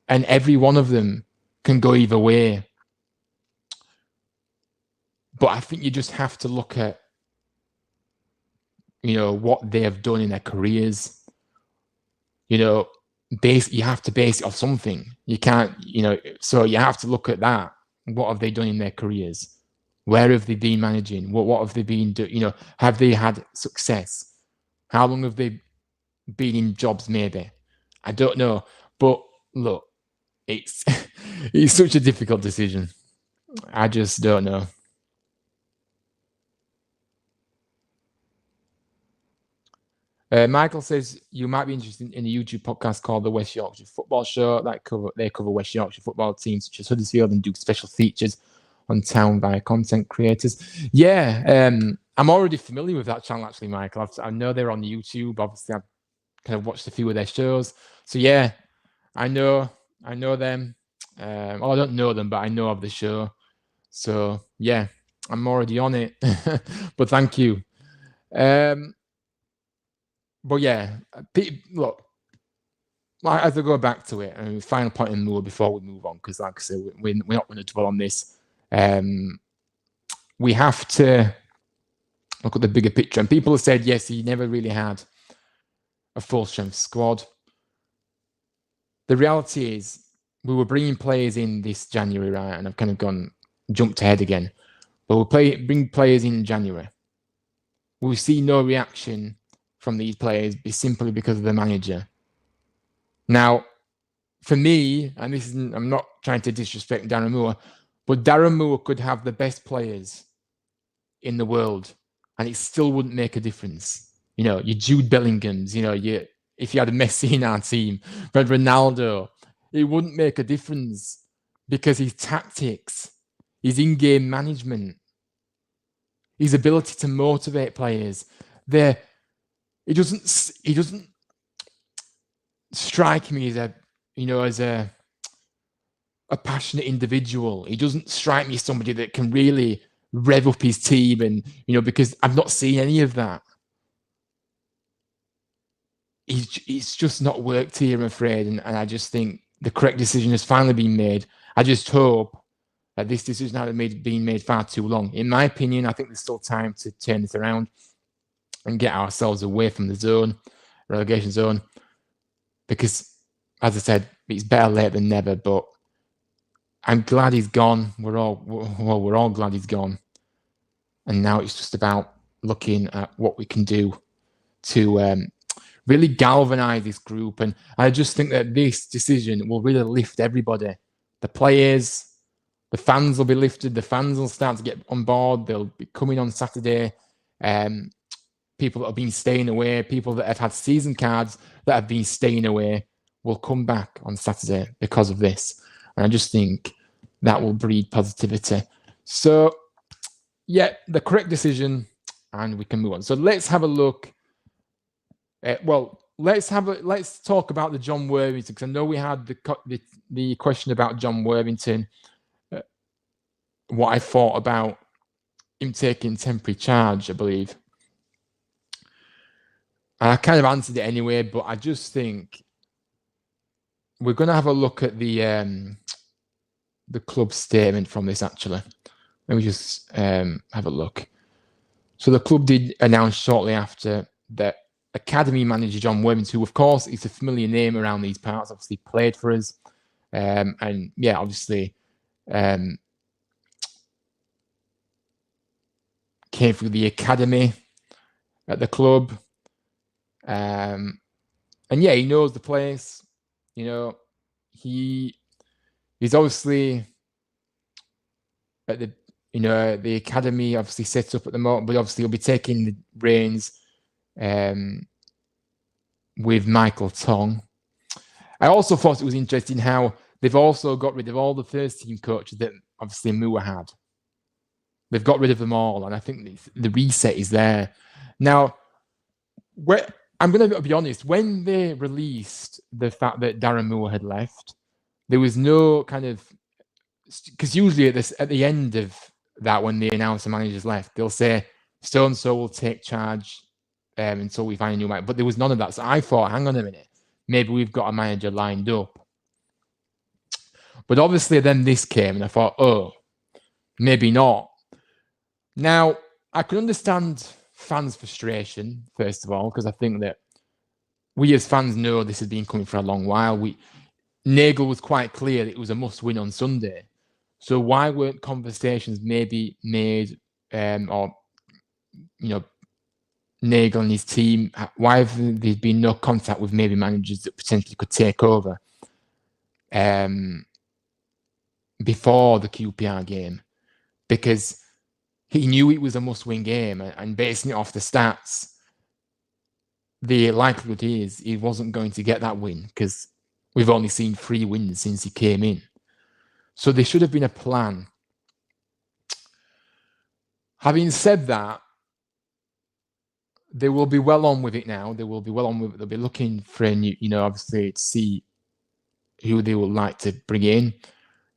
And every one of them can go either way. But I think you just have to look at, what they have done in their careers. You have to base it off something. You can't, so you have to look at that. What have they done in their careers? Where have they been managing? What have they been doing? Have they had success? How long have they been in jobs? Maybe. I don't know. But look, it's it's such a difficult decision. I just don't know. Michael says you might be interested in a YouTube podcast called the West Yorkshire Football Show. They cover West Yorkshire football teams such as Huddersfield and do special features on town via content creators. Yeah, I'm already familiar with that channel actually, Michael. I know they're on YouTube. Obviously, I've kind of watched a few of their shows. So yeah, I know them. Well, I don't know them, but I know of the show. So yeah, I'm already on it. But thank you. But yeah, look, as I go back to it, and final point in Moore before we move on, because like I said, we're not going to dwell on this. We have to look at the bigger picture. And people have said, yes, he never really had a full-strength squad. The reality is, we were bringing players in this January, right? And I've kind of jumped ahead again. But we'll bring players in January. We'll see no reaction from these players simply because of the manager. Now, for me, and I'm not trying to disrespect Darren Moore, but Darren Moore could have the best players in the world, and it still wouldn't make a difference. You know, your Jude Bellinghams, if you had a Messi in our team, but Ronaldo, it wouldn't make a difference because his tactics, his in-game management, his ability to motivate players, it doesn't strike me as a passionate individual. He doesn't strike me as somebody that can really rev up his team, and because I've not seen any of that. It's just not worked here, I'm afraid, and I just think the correct decision has finally been made. I just hope that this decision hasn't been made far too long. In my opinion, I think there's still time to turn this around and get ourselves away from the relegation zone, because, as I said, it's better late than never. But I'm glad he's gone. We're all glad he's gone, and now it's just about looking at what we can do to really galvanize this group. And I just think that this decision will really lift everybody. The players, the fans will be lifted. The fans will start to get on board. They'll be coming on Saturday. People that have been staying away, people that have had season cards that have been staying away will come back on Saturday because of this. And I just think that will breed positivity. So, yeah, the correct decision, and we can move on. So let's have a look. Let's talk about the John Worthington, because I know we had the question about John Worthington, what I thought about him taking temporary charge, I believe. And I kind of answered it anyway, but I just think we're going to have a look at the club statement from this, actually. Let me just have a look. So the club did announce shortly after that academy manager John Worthington, who of course is a familiar name around these parts, obviously played for us, and yeah, obviously came through the academy at the club, and yeah, he knows the place. He's obviously at the academy, obviously set up at the moment, but obviously he'll be taking the reins with Michael Tong. I also thought it was interesting how they've also got rid of all the first team coaches that obviously Moore had. They've got rid of them all, and I think the reset is there. Now, I'm going to be honest, when they released the fact that Darren Moore had left, there was no kind of, because usually at the end of that, when they announce the manager's left, they'll say so-and-so will take charge until we find a new manager. But there was none of that. So I thought, hang on a minute, maybe we've got a manager lined up. But obviously then this came, and I thought, oh, maybe not. Now, I can understand fans' frustration, first of all, because I think that we as fans know this has been coming for a long while. Nagel was quite clear that it was a must-win on Sunday. So why weren't conversations maybe made, or, Nagel and his team, why have there been no contact with maybe managers that potentially could take over before the QPR game? Because he knew it was a must-win game, and basing it off the stats, the likelihood is he wasn't going to get that win because we've only seen 3 wins since he came in. So there should have been a plan. Having said that, they will be well on with it now. They will be well on with it. They'll be looking for a new, obviously to see who they would like to bring in.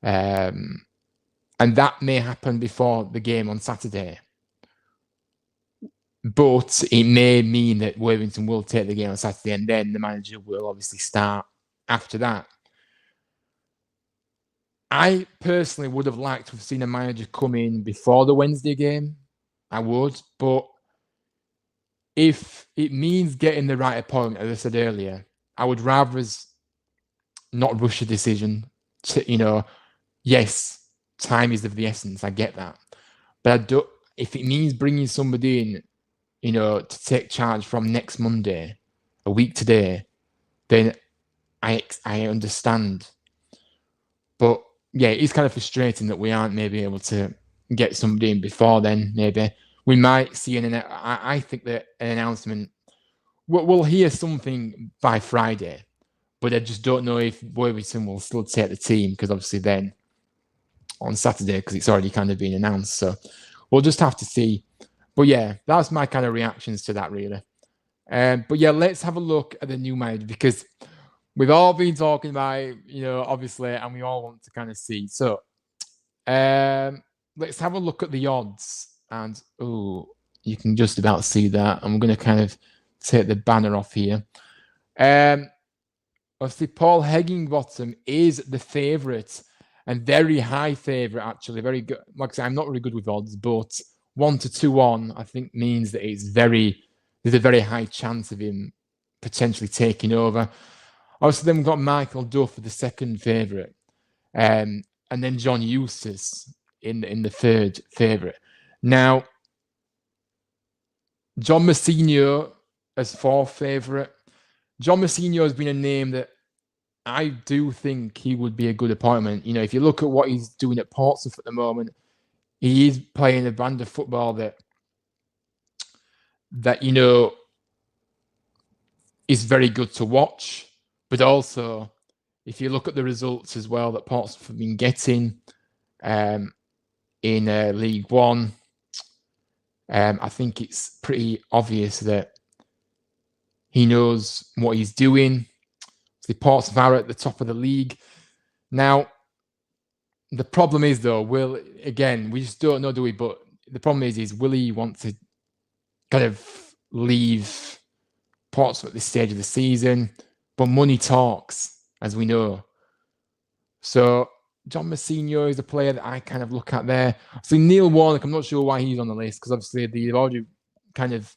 And that may happen before the game on Saturday. But it may mean that Worthington will take the game on Saturday and then the manager will obviously start after that. I personally would have liked to have seen a manager come in before the Wednesday game. I would. But if it means getting the right appointment, as I said earlier, I would rather us not rush a decision. Yes, time is of the essence. I get that. But if it means bringing somebody in, to take charge from next Monday, a week today, then I understand. But yeah, it's kind of frustrating that we aren't maybe able to get somebody in before then. Maybe we might see I think that an announcement. We'll hear something by Friday, but I just don't know if Worthington will still take the team because obviously then on Saturday, because it's already kind of been announced. So we'll just have to see. But yeah, that's my kind of reactions to that, really. But yeah, let's have a look at the new manager because we've all been talking about it, obviously, and we all want to kind of see. So let's have a look at the odds. And, you can just about see that. I'm going to kind of take the banner off here. Obviously, Paul Higginbottom is the favourite and very high favourite, actually. Very good. Like I said, I'm not really good with odds, but 1 to 2 on, I think, means that there's a very high chance of him potentially taking over. Obviously, then we've got Michael Duff, the second favourite, and then John Eustace in the third favourite. Now, John Messinio as fourth favourite. John Messinio has been a name that I do think he would be a good appointment. If you look at what he's doing at Portsmouth at the moment, he is playing a brand of football that is very good to watch. But also, if you look at the results as well that Portsmouth have been getting in League One, I think it's pretty obvious that he knows what he's doing. The Portsmouth are at the top of the league. Now, the problem is, though, we just don't know, do we? But the problem is will he want to kind of leave Portsmouth at this stage of the season? But money talks, as we know. So John Messinio is a player that I kind of look at there. So Neil Warnock, I'm not sure why he's on the list because obviously they've already kind of,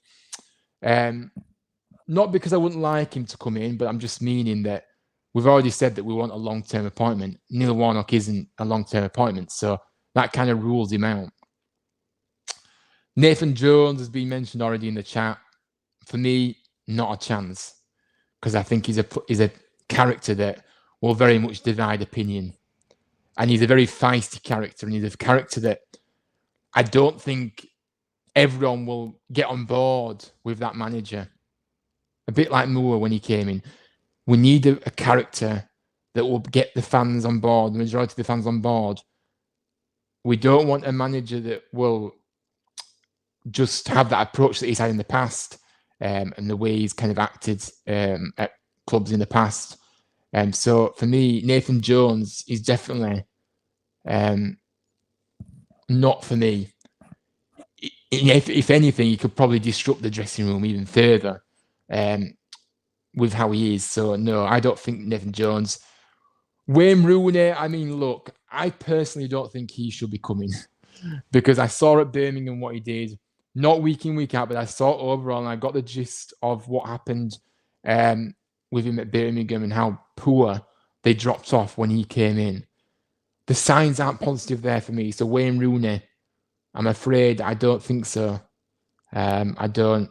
not because I wouldn't like him to come in, but I'm just meaning that we've already said that we want a long-term appointment. Neil Warnock isn't a long-term appointment, so that kind of rules him out. Nathan Jones has been mentioned already in the chat. For me, not a chance, because I think he's a character that will very much divide opinion. And he's a very feisty character, and he's a character that I don't think everyone will get on board with that manager. A bit like Moore when he came in. We need a character that will get the fans on board, the majority of the fans on board. We don't want a manager that will just have that approach that he's had in the past and the way he's kind of acted at clubs in the past. So for me, Nathan Jones is definitely not for me. If anything, he could probably disrupt the dressing room even further with how he is. So no, I don't think Nathan Jones. Wayne Rooney, I mean, look, I personally don't think he should be coming because I saw at Birmingham what he did, not week in, week out, but I saw it overall and I got the gist of what happened with him at Birmingham and how poor they dropped off when he came in. The signs aren't positive there for me. So Wayne Rooney, I'm afraid I don't think so. I don't.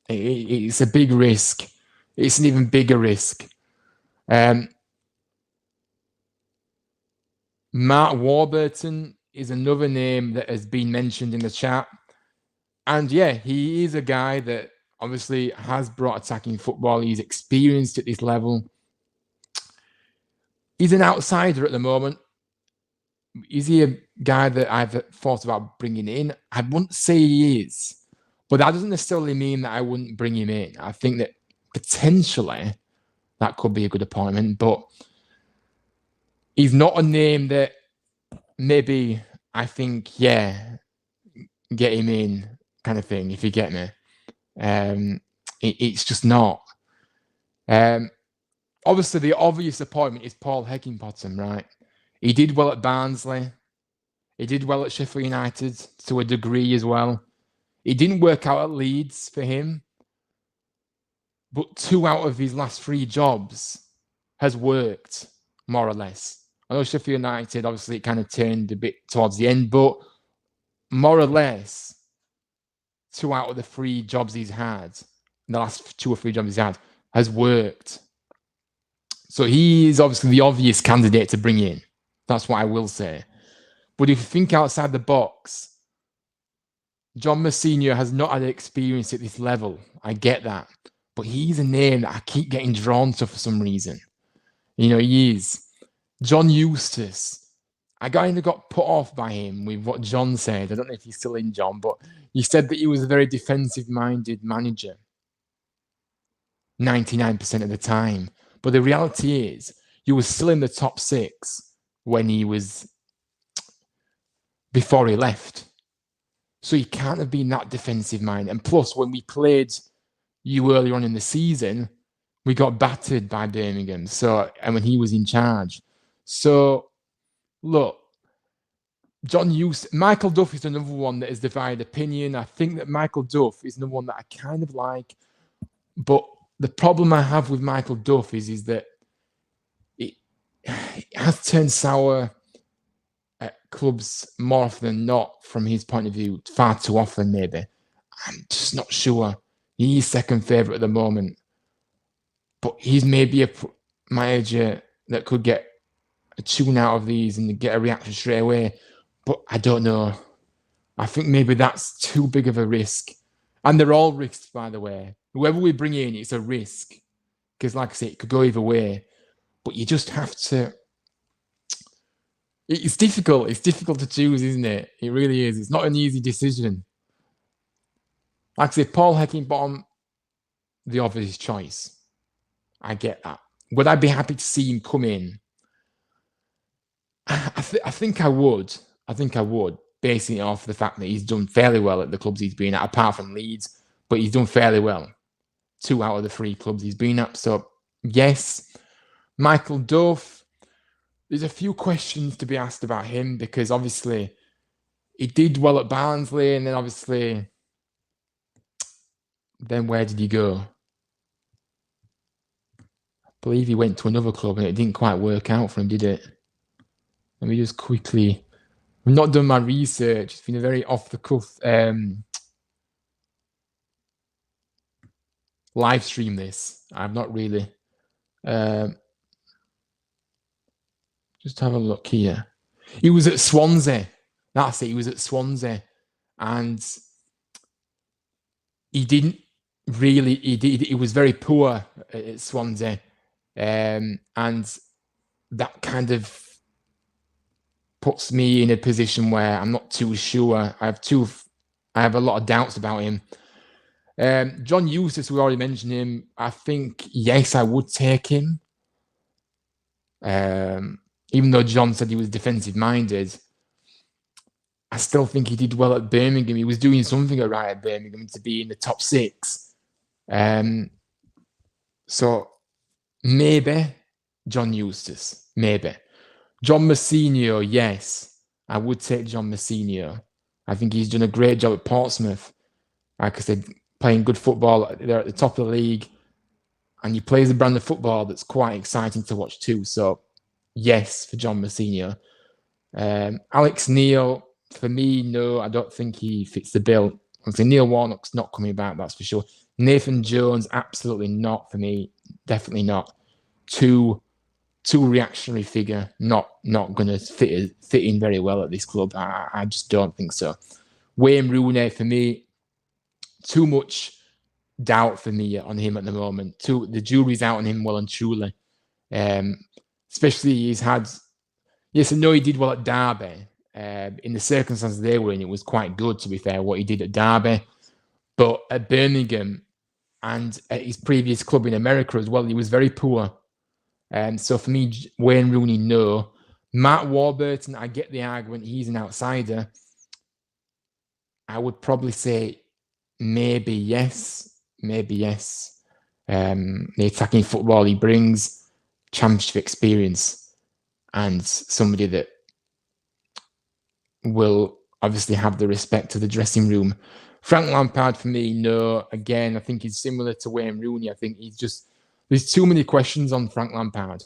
It's a big risk. It's an even bigger risk. Mark Warburton is another name that has been mentioned in the chat. And yeah, he is a guy that Obviously, has brought attacking football. He's experienced at this level. He's an outsider at the moment. Is he a guy that I've thought about bringing in? I wouldn't say he is, but that doesn't necessarily mean that I wouldn't bring him in. I think that potentially that could be a good appointment, but he's not a name that maybe I think, get him in kind of thing, if you get me. It's just not. Obviously, the obvious appointment is Paul Heckingbottom, right? He did well at Barnsley. He did well at Sheffield United to a degree as well. It didn't work out at Leeds for him, but 2 out of his last 3 jobs has worked, more or less. I know Sheffield United, obviously, it kind of turned a bit towards the end, but more or less, 2 out of the 3 jobs he's had, the last 2 or 3 jobs he's had, has worked. So he is obviously the obvious candidate to bring in. That's what I will say. But if you think outside the box, John Mousinho has not had experience at this level. I get that. But he's a name that I keep getting drawn to for some reason. He is. John Eustace. I kind of got put off by him with what John said. I don't know if he's still in, John, but he said that he was a very defensive-minded manager 99% of the time. But the reality is, he was still in the top 6 when he was before he left. So he can't have been that defensive minded. And plus, when we played you earlier on in the season, we got battered by Birmingham. And when he was in charge. So, look, Michael Duff is another one that has divided opinion. I think that Michael Duff is the one that I kind of like. But the problem I have with Michael Duff is that it has turned sour at clubs more often than not, from his point of view, far too often, maybe. I'm just not sure. He's second favourite at the moment. But he's maybe a manager that could get a tune out of these and get a reaction straight away. But I don't know. I think maybe that's too big of a risk. And they're all risks, by the way. Whoever we bring in, it's a risk. Because, like I say, it could go either way. But you just have to... It's difficult. It's difficult to choose, isn't it? It really is. It's not an easy decision. Like I say, Paul Heckingbottom, the obvious choice. I get that. Would I be happy to see him come in? I think I would. I think I would, basing it off the fact that he's done fairly well at the clubs he's been at, apart from Leeds, but he's done fairly well. 2 out of the 3 clubs he's been at. So, yes. Michael Duff, there's a few questions to be asked about him, because obviously he did well at Barnsley, and then obviously, then where did he go? I believe he went to another club and it didn't quite work out for him, did it? Let me just quickly... I've not done my research. It's been a very off-the-cuff live stream, this. I've not really... just have a look here. He was at Swansea. That's it. He was at Swansea. And he didn't really... He was very poor at Swansea. And that kind of puts me in a position where I'm not too sure. I have a lot of doubts about him. John Eustace, we already mentioned him. I think, yes, I would take him. Even though John said he was defensive-minded, I still think he did well at Birmingham. He was doing something right at Birmingham to be in the top 6. So maybe John Eustace, maybe. John Mousinho, yes. I would take John Mousinho. I think he's done a great job at Portsmouth. Like I said, playing good football. They're at the top of the league. And he plays a brand of football that's quite exciting to watch too. So, yes, for John Mousinho. Alex Neil, for me, no, I don't think he fits the bill. Obviously, Neil Warnock's not coming back, that's for sure. Nathan Jones, absolutely not for me. Definitely not. Too reactionary figure, not going to fit in very well at this club. I just don't think so. Wayne Rooney, for me, too much doubt for me on him at the moment. The jury's out on him well and truly. Especially he's had, yes, I know he did well at Derby. In the circumstances they were in, it was quite good, to be fair, what he did at Derby. But at Birmingham and at his previous club in America as well, he was very poor. So for me, Wayne Rooney, no. Matt Warburton, I get the argument, he's an outsider. I would probably say maybe yes. The attacking football he brings, championship experience, and somebody that will obviously have the respect of the dressing room. Frank Lampard, for me, no. Again, I think he's similar to Wayne Rooney. I think there's too many questions on Frank Lampard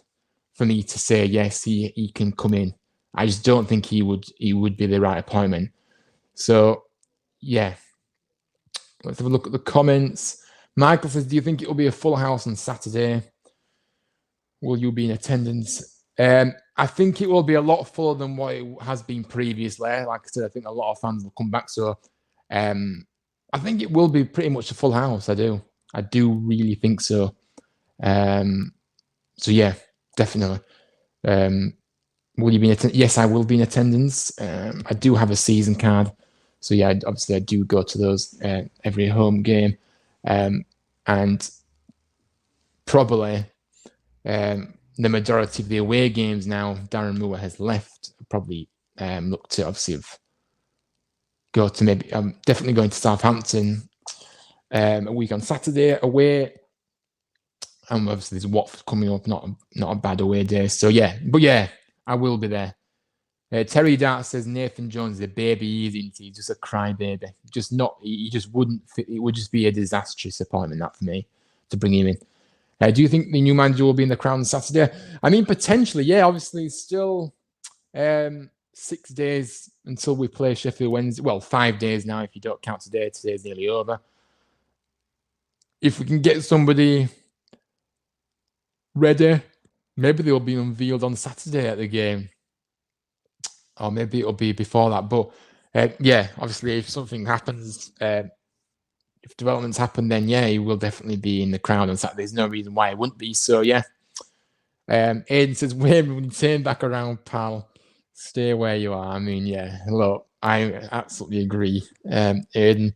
for me to say, yes, he can come in. I just don't think he would be the right appointment. So, yeah. Let's have a look at the comments. Michael says, do you think it will be a full house on Saturday? Will you be in attendance? I think it will be a lot fuller than what it has been previously. Like I said, I think a lot of fans will come back. So I think it will be pretty much a full house. I do really think so. So yeah, definitely. Will you be in attendance? Yes, I will be in attendance. I do have a season card. So yeah, obviously I do go to those every home game. And probably the majority of the away games now, Darren Moore has left. Probably look to obviously go to maybe. I'm definitely going to Southampton a week on Saturday away. And obviously there's Watford coming up, not a bad away day. So yeah, but yeah, I will be there. Terry Dart says Nathan Jones is a baby, isn't he? Just a crybaby. He just wouldn't fit. It would just be a disastrous appointment, that for me, to bring him in. Do you think the new manager will be in the crown on Saturday? I mean, potentially, yeah. Obviously, it's still 6 days until we play Sheffield Wednesday. Well, 5 days now if you don't count today. Today's nearly over. If we can get somebody ready, maybe they'll be unveiled on Saturday at the game. Or maybe it'll be before that. But yeah, obviously, if something happens, if developments happen, then yeah, he will definitely be in the crowd on Saturday. There's no reason why he wouldn't be. So yeah. Aiden says, when you turn back around, pal, stay where you are. I mean, yeah, look, I absolutely agree, Aiden.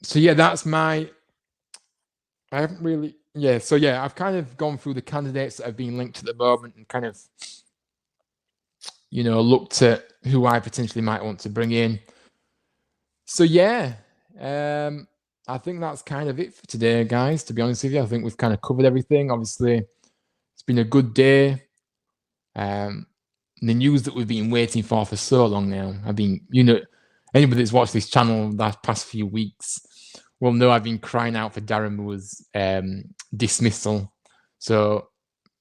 So yeah, that's I haven't really, yeah. So yeah, I've kind of gone through the candidates that have been linked at the moment and kind of, looked at who I potentially might want to bring in. So yeah, I think that's kind of it for today, guys. To be honest with you, I think we've kind of covered everything. Obviously, it's been a good day. The news that we've been waiting for so long now. Anybody that's watched this channel the past few weeks will know I've been crying out for Darren Moore's dismissal. So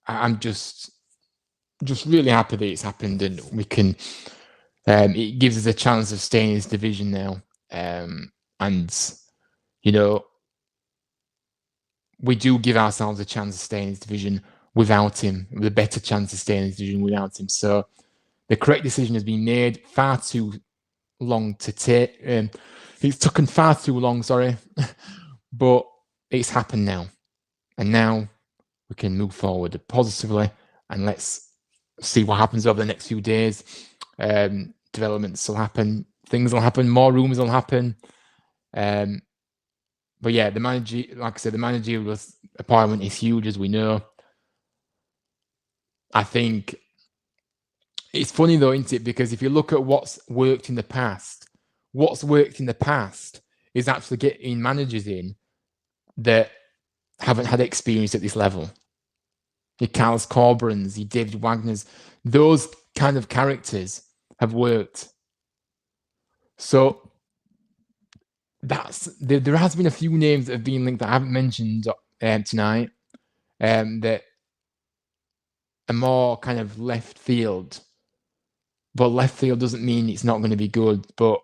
I'm just really happy that it's happened and we can. It gives us a chance of staying in this division now, and we do give ourselves a chance of staying in this division without him, with a better chance of staying in this division without him. So the correct decision has been made. Far too long to take. It's taken far too long, sorry, but it's happened now, and now we can move forward positively, and let's see what happens over the next few days. Developments will happen, things will happen, more rumours will happen. But yeah, the manager, like I said, the managerial appointment is huge, as we know. I think it's funny though, isn't it? Because if you look at what's worked in the past is actually getting managers in that haven't had experience at this level. Your Carlos Corberans, your David Wagner's, those kind of characters have worked. So there has been a few names that have been linked that I haven't mentioned tonight that are more kind of left field. But left field doesn't mean it's not going to be good. But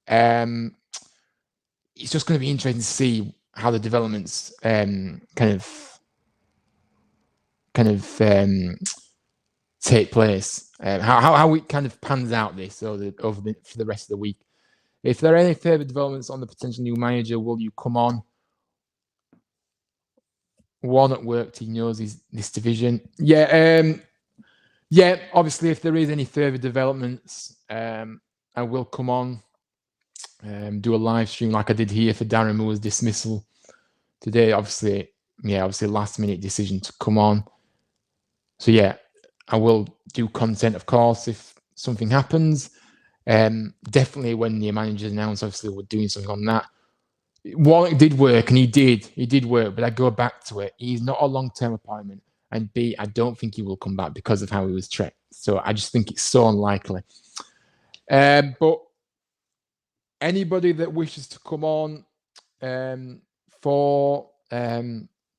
it's just going to be interesting to see how the developments kind of take place. How it kind of pans out this for the rest of the week. If there are any further developments on the potential new manager, will you come on? One at work, he knows this division. Yeah, obviously, if there is any further developments, I will come on, do a live stream like I did here for Darren Moore's dismissal today. Obviously, last minute decision to come on. So yeah, I will do content, of course, if something happens. Definitely when the manager announced, obviously we're doing something on that. One, it did work, and he did work, but I go back to it. He's not a long-term appointment, and B, I don't think he will come back because of how he was treated. So I just think it's so unlikely. But anybody that wishes to come on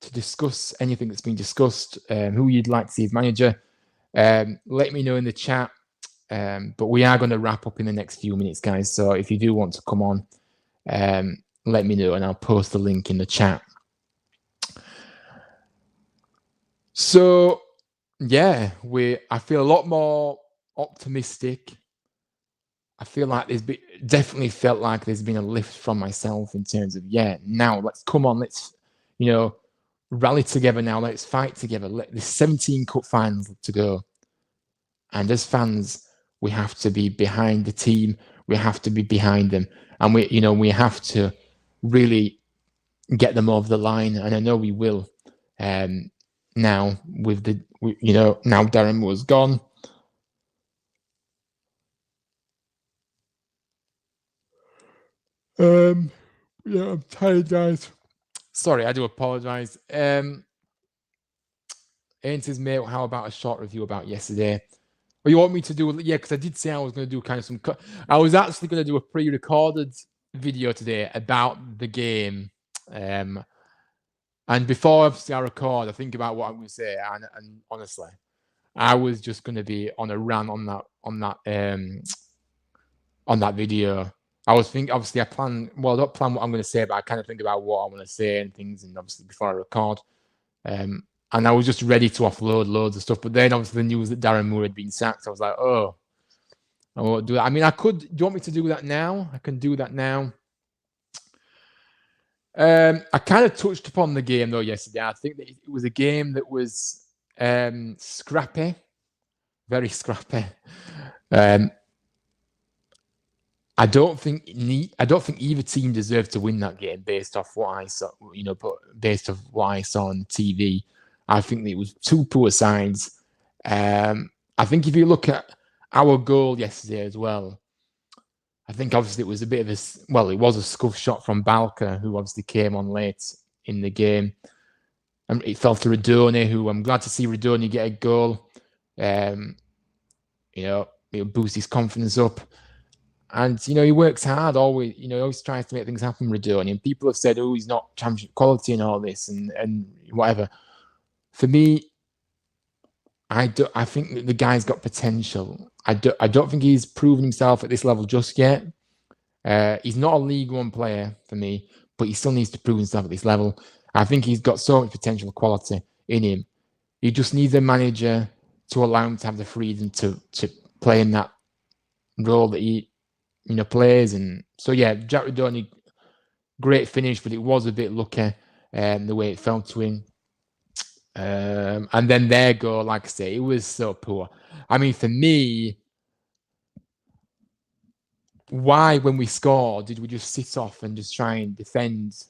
to discuss anything that's been discussed, who you'd like to see as manager, let me know in the chat. But we are going to wrap up in the next few minutes, guys. So if you do want to come on, let me know and I'll post the link in the chat. So yeah, I feel a lot more optimistic. I feel like definitely felt like there's been a lift from myself in terms of, now let's come on, let's, rally together now, let's fight together. There's 17 cup finals to go. And as fans, we have to be behind the team. We have to be behind them. And we have to really get them over the line. And I know we will. Now with now Darren Moore's gone. I'm tired, guys. Sorry, I do apologize. Ian says, mate, how about a short review about yesterday? Well, you want me to do? Yeah, because I did say I was going to do kind of I was actually going to do a pre-recorded video today about the game. And before obviously I record, I think about what I'm going to say, and honestly, I was just going to be on a rant on that video. I was thinking, obviously, I don't plan what I'm going to say, but I kind of think about what I want to say and things, and obviously before I record. And I was just ready to offload loads of stuff. But then obviously the news that Darren Moore had been sacked, I was like, oh, I won't do that. I mean, I could. Do you want me to do that now? I can do that now. I kind of touched upon the game though yesterday. I think that it was a game that was scrappy, very scrappy. I don't think either team deserved to win that game based off what I saw. But based off what I saw on TV, I think it was two poor sides. I think if you look at our goal yesterday as well, I think obviously it was a bit of it was a scuff shot from Balka, who obviously came on late in the game. And it fell to Radoni, who I'm glad to see Radoni get a goal. It'll boost his confidence up. And, he works hard always, he always tries to make things happen, Radoni. And people have said, oh, he's not championship quality and all this and whatever. For me, I think that the guy's got potential. I don't think he's proven himself at this level just yet. He's not a League One player for me, but he still needs to prove himself at this level. I think he's got so much potential quality in him. He just needs a manager to allow him to have the freedom to play in that role that he plays. And so Jack Radoni, great finish, but it was a bit lucky the way it fell to him. And then their goal, like I say, it was so poor. I mean, for me, why, when we scored, did we just sit off and just try and defend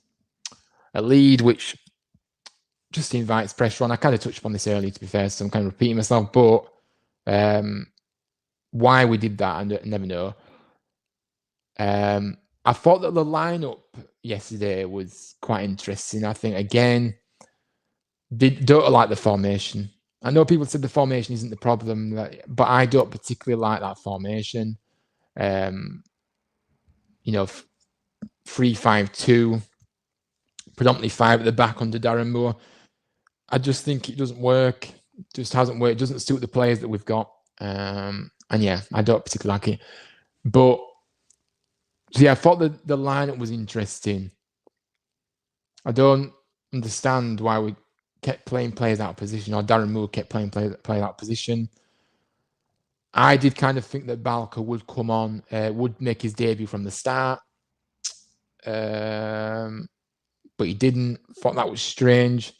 a lead, which just invites pressure on? I kind of touched upon this earlier, to be fair, so I'm kind of repeating myself, but why we did that, I never know. I thought that the lineup yesterday was quite interesting. I think, again, don't like the formation. I know people said the formation isn't the problem, but I don't particularly like that formation. 3-5-2, predominantly 5 at the back under Darren Moore. I just think it doesn't work. It just hasn't worked. It doesn't suit the players that we've got. I don't particularly like it. But I thought that the lineup was interesting. I don't understand why we kept playing players out of position, or Darren Moore kept playing players out of position. I did kind of think that Balka would come on, would make his debut from the start. But he didn't. Thought that was strange.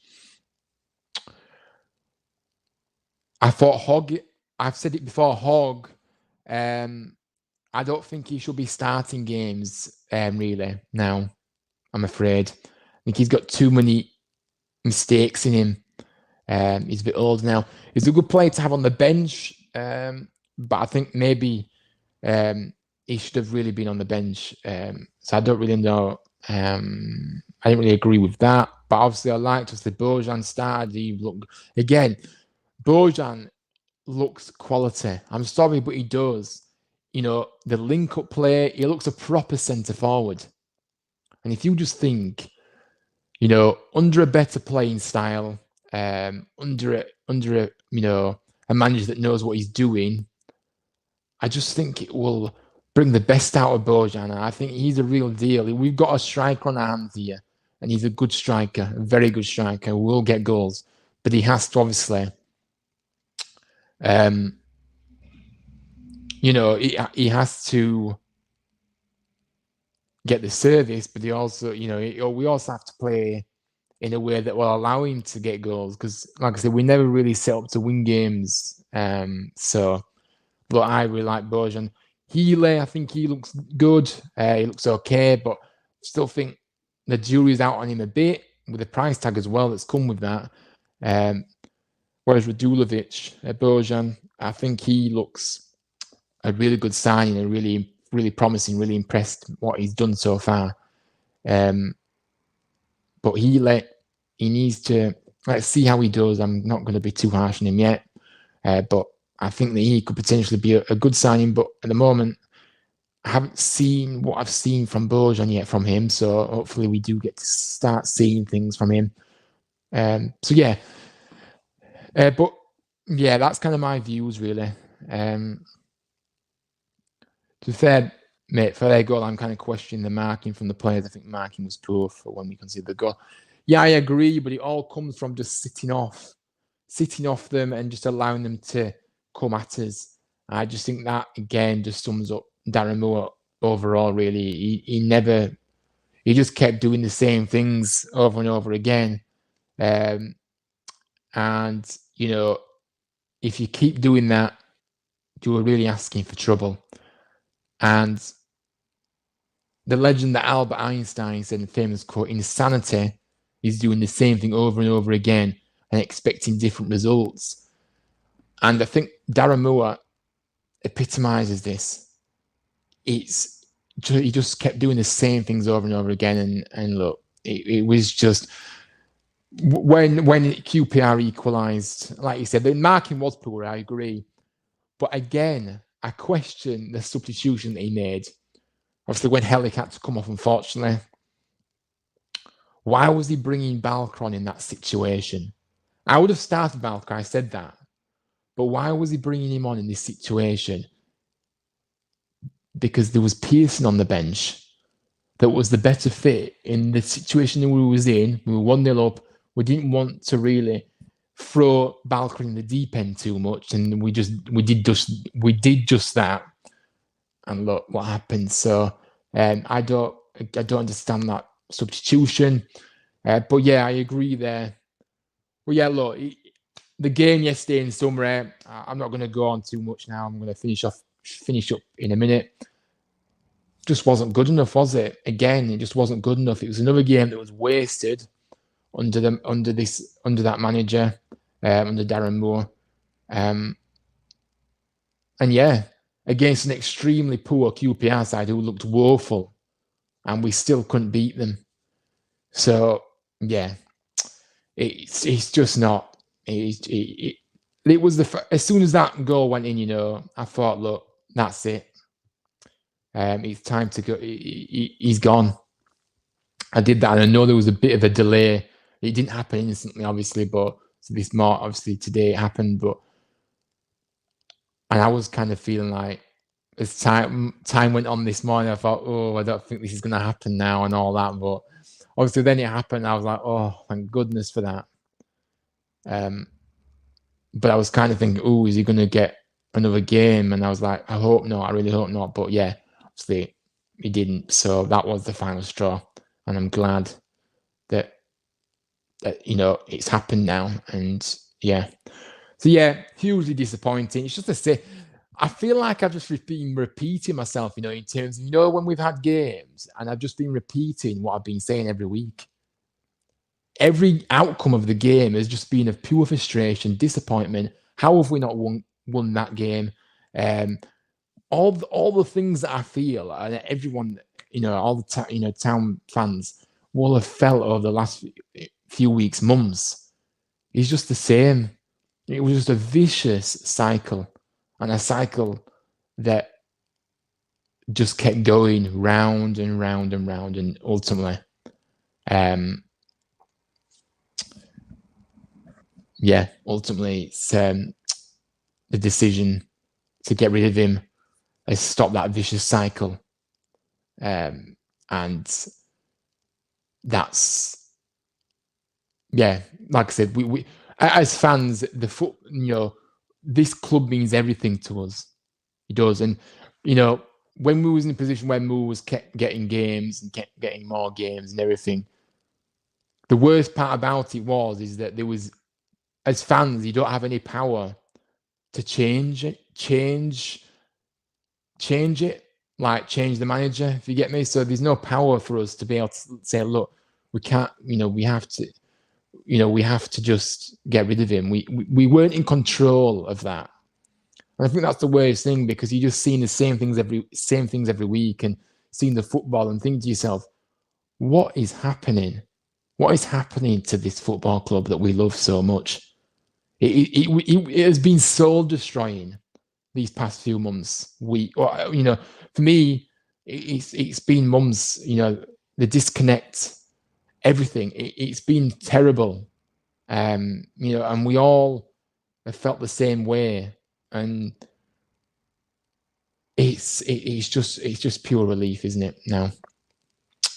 I thought Hogg, I've said it before, Hogg, I don't think he should be starting games, really, now, I'm afraid. I think he's got too many mistakes in him. He's a bit old now. He's a good player to have on the bench, but I think maybe he should have really been on the bench. So I don't really know. I didn't really agree with that. But obviously, I liked the Bojan started. He looked again. Bojan looks quality. I'm sorry, but he does. You know, the link-up play. He looks a proper centre forward. And if you just think, you know, under a better playing style, under a a manager that knows what he's doing, I just think it will bring the best out of Bojan. I think he's a real deal. We've got a striker on our hands here, and he's a good striker, a very good striker. Will get goals, but he has to obviously, he has to get the service, but he also, we also have to play in a way that will allow him to get goals. Because, like I said, we never really set up to win games. But I really like Bojan. Healy, I think he looks good. He looks okay, but still think the jury's out on him a bit with the price tag as well that's come with that. Whereas Radulovic, Bojan, I think he looks a really good signing and really, really promising, really impressed what he's done so far. But he needs to, let's see how he does. I'm not going to be too harsh on him yet. But I think that he could potentially be a good signing. But at the moment, I haven't seen what I've seen from Bojan yet from him. So hopefully we do get to start seeing things from him. But yeah, that's kind of my views, really. To be fair, mate, for their goal, I'm kind of questioning the marking from the players. I think marking was poor for when we conceded the goal. Yeah, I agree, but it all comes from just sitting off them and just allowing them to come at us. I just think that, again, just sums up Darren Moore overall, really. He just kept doing the same things over and over again. And, if you keep doing that, you are really asking for trouble. And the legend that Albert Einstein said in the famous quote, insanity is doing the same thing over and over again and expecting different results. And I think Darren Moore epitomizes this. He just kept doing the same things over and over again. And look, it was just when QPR equalised, like you said, the marking was poor, I agree. But again, I question the substitution that he made. Obviously, when Hellick had to come off, unfortunately. Why was he bringing Balka on in that situation? I would have started Balka, I said that. But why was he bringing him on in this situation? Because there was Pearson on the bench that was the better fit in the situation that we was in. We were 1-0 up. We didn't want to really throw Balka in the deep end too much, and we did just that. And look what happened. So I don't understand that substitution. But yeah, I agree there. Well, yeah, look, the game yesterday in summary, I'm not going to go on too much now. I'm going to finish up in a minute. Just wasn't good enough, was it? Again, it just wasn't good enough. It was another game that was wasted under that manager, under Darren Moore. And yeah, against an extremely poor QPR side who looked woeful, and we still couldn't beat them. So yeah, it's just not. It was as soon as that goal went in, I thought, look, that's it. It's time to go. He's gone. I did that, and I know there was a bit of a delay. It didn't happen instantly, obviously, but so this more obviously today it happened. And I was kind of feeling like as time went on this morning, I thought, oh, I don't think this is going to happen now and all that. But obviously, then it happened. I was like, oh, thank goodness for that. But I was kind of thinking, oh, is he going to get another game, and I was like, I hope not. I really hope not. But yeah, obviously he didn't. So that was the final straw, and I'm glad that it's happened now. And yeah, so yeah, hugely disappointing. It's just to say, I feel like I've just been repeating myself, in terms of, when we've had games, and I've just been repeating what I've been saying every week. Every outcome of the game has just been of pure frustration, disappointment. How have we not won that game? All the things that I feel, and everyone, all the town fans will have felt over the last few weeks, months. It's just the same. It was just a vicious cycle, and a cycle that just kept going round and round and round, and ultimately, ultimately, it's the decision to get rid of him has stopped that vicious cycle, and that's like I said, we as fans, this club means everything to us. It does, and when we was in a position where Moore was kept getting games and kept getting more games and everything, the worst part about it is that there was, as fans, you don't have any power to change it, like change the manager, if you get me. So there's no power for us to be able to say, look, we can't, we have to just get rid of him. We weren't in control of that. And I think that's the worst thing, because you're just seeing the same things every week, and seeing the football and think to yourself, what is happening? What is happening to this football club that we love so much? It has been soul destroying these past few months. For me, it's been months. The disconnect, everything. It's been terrible. And we all have felt the same way. And it's just pure relief, isn't it, now?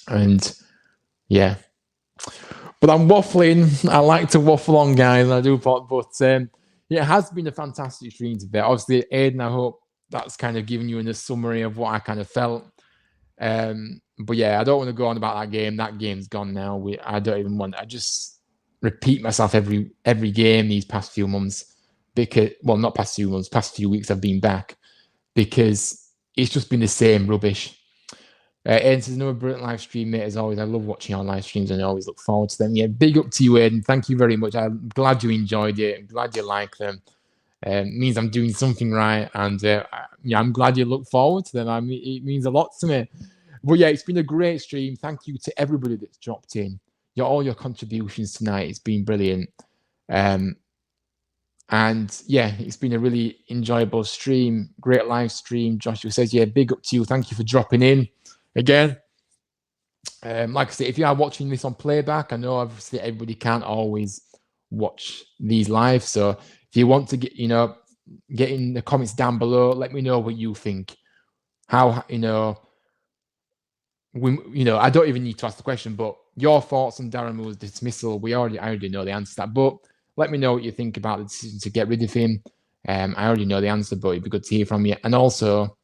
And yeah, but I'm waffling. I like to waffle on, guys. I do, but it has been a fantastic stream today. Obviously, Aidan, I hope that's kind of giving you a summary of what I kind of felt. But yeah, I don't want to go on about that game. That game's gone now. I don't even want. I just repeat myself every game these past few months, because, well, not past few months, past few weeks I've been back, because it's just been the same rubbish. Aidan says, another brilliant live stream, mate, as always. I love watching our live streams, and I always look forward to them. Yeah, big up to you, Aidan. Thank you very much. I'm glad you enjoyed it. I'm glad you like them. It means I'm doing something right, and I'm glad you look forward to them. It means a lot to me. But yeah, it's been a great stream. Thank you to everybody that's dropped in. All your contributions tonight. It's been brilliant. And yeah, it's been a really enjoyable stream. Great live stream. Joshua says, yeah, big up to you. Thank you for dropping in again. Like I say, if you are watching this on playback, I know obviously everybody can't always watch these live. So if you want to get in the comments down below, let me know what you think. How, I don't even need to ask the question, but your thoughts on Darren Moore's dismissal, I already know the answer to that. But let me know what you think about the decision to get rid of him. I already know the answer, but it'd be good to hear from you. And also,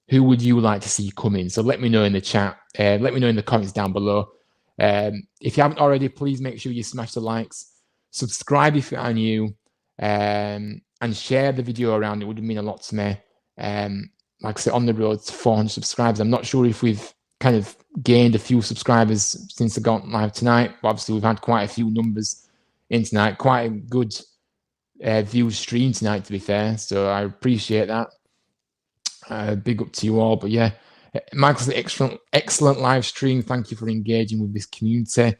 who would you like to see come in? So let me know in the chat. Let me know in the comments down below. If you haven't already, please make sure you smash the likes. Subscribe if you are new. And share the video around. It would mean a lot to me. Like I said, on the road to 400 subscribers. I'm not sure if we've kind of gained a few subscribers since I got live tonight. But obviously, we've had quite a few numbers in tonight. Quite a good view stream tonight, to be fair. So I appreciate that. Big up to you all. But yeah, Michael's excellent live stream. Thank you for engaging with this community.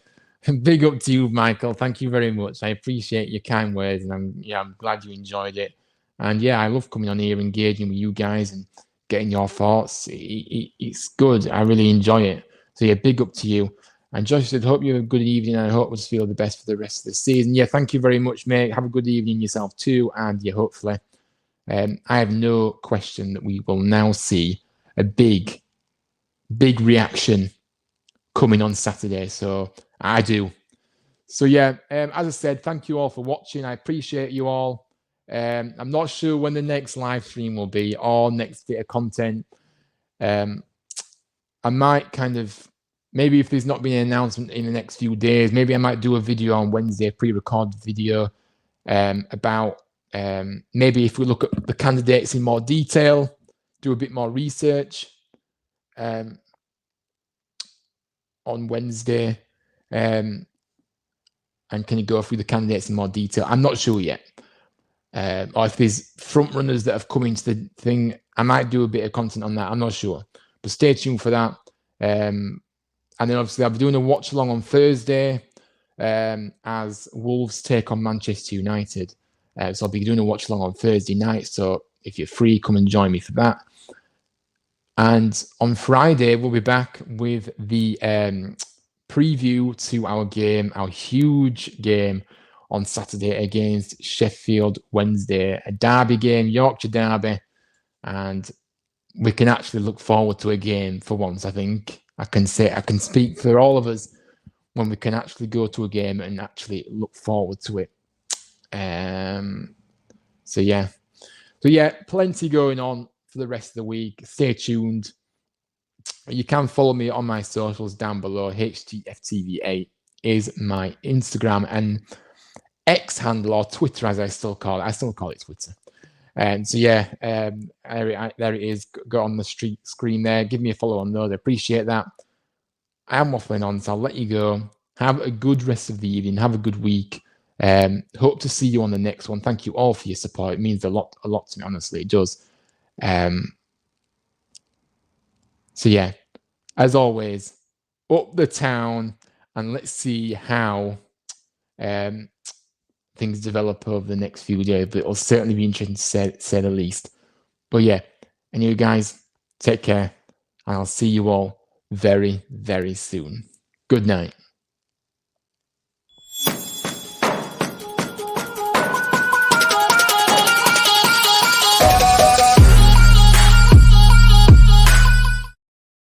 Big up to you, Michael. Thank you very much. I appreciate your kind words, and I'm glad you enjoyed it. And yeah, I love coming on here, engaging with you guys and getting your thoughts. It's good. I really enjoy it. So yeah, big up to you. And Josh said, hope you have a good evening, and I hope we'll feel the best for the rest of the season. Yeah, thank you very much, mate. Have a good evening yourself too. And yeah, hopefully, I have no question that we will now see a big reaction coming on Saturday. So I do. So yeah, as I said, thank you all for watching. I appreciate you all. I'm not sure when the next live stream will be or next bit of content. I might kind of, maybe if there's not been an announcement in the next few days, maybe I might do a video on Wednesday, a pre-recorded video about maybe if we look at the candidates in more detail, do a bit more research on Wednesday, and can you go through the candidates in more detail? I'm not sure yet. Or if there's front runners that have come into the thing, I might do a bit of content on that. I'm not sure, but stay tuned for that. And then obviously I'll be doing a watch along on Thursday as Wolves take on Manchester United. So I'll be doing a watch along on Thursday night. So if you're free, come and join me for that. And on Friday, we'll be back with the preview to our game, our huge game on Saturday against Sheffield Wednesday, a derby game, Yorkshire derby. And we can actually look forward to a game for once. I think I can speak for all of us when we can actually go to a game and actually look forward to it. So yeah, plenty going on for the rest of the week. Stay tuned. You can follow me on my socials down below. HTFTV8 is my Instagram and X handle, or Twitter as I still call it. I still call it Twitter. And so yeah, there it is. Go on the screen there. Give me a follow on those. I appreciate that. I am waffling on, so I'll let you go. Have a good rest of the evening. Have a good week. Hope to see you on the next one. Thank you all for your support. It means a lot to me, honestly. It does. So yeah, as always, up the town, and let's see how things develop over the next few days. But it'll certainly be interesting to say the least. But yeah, and you guys, take care, and I'll see you all very, very soon. Good night.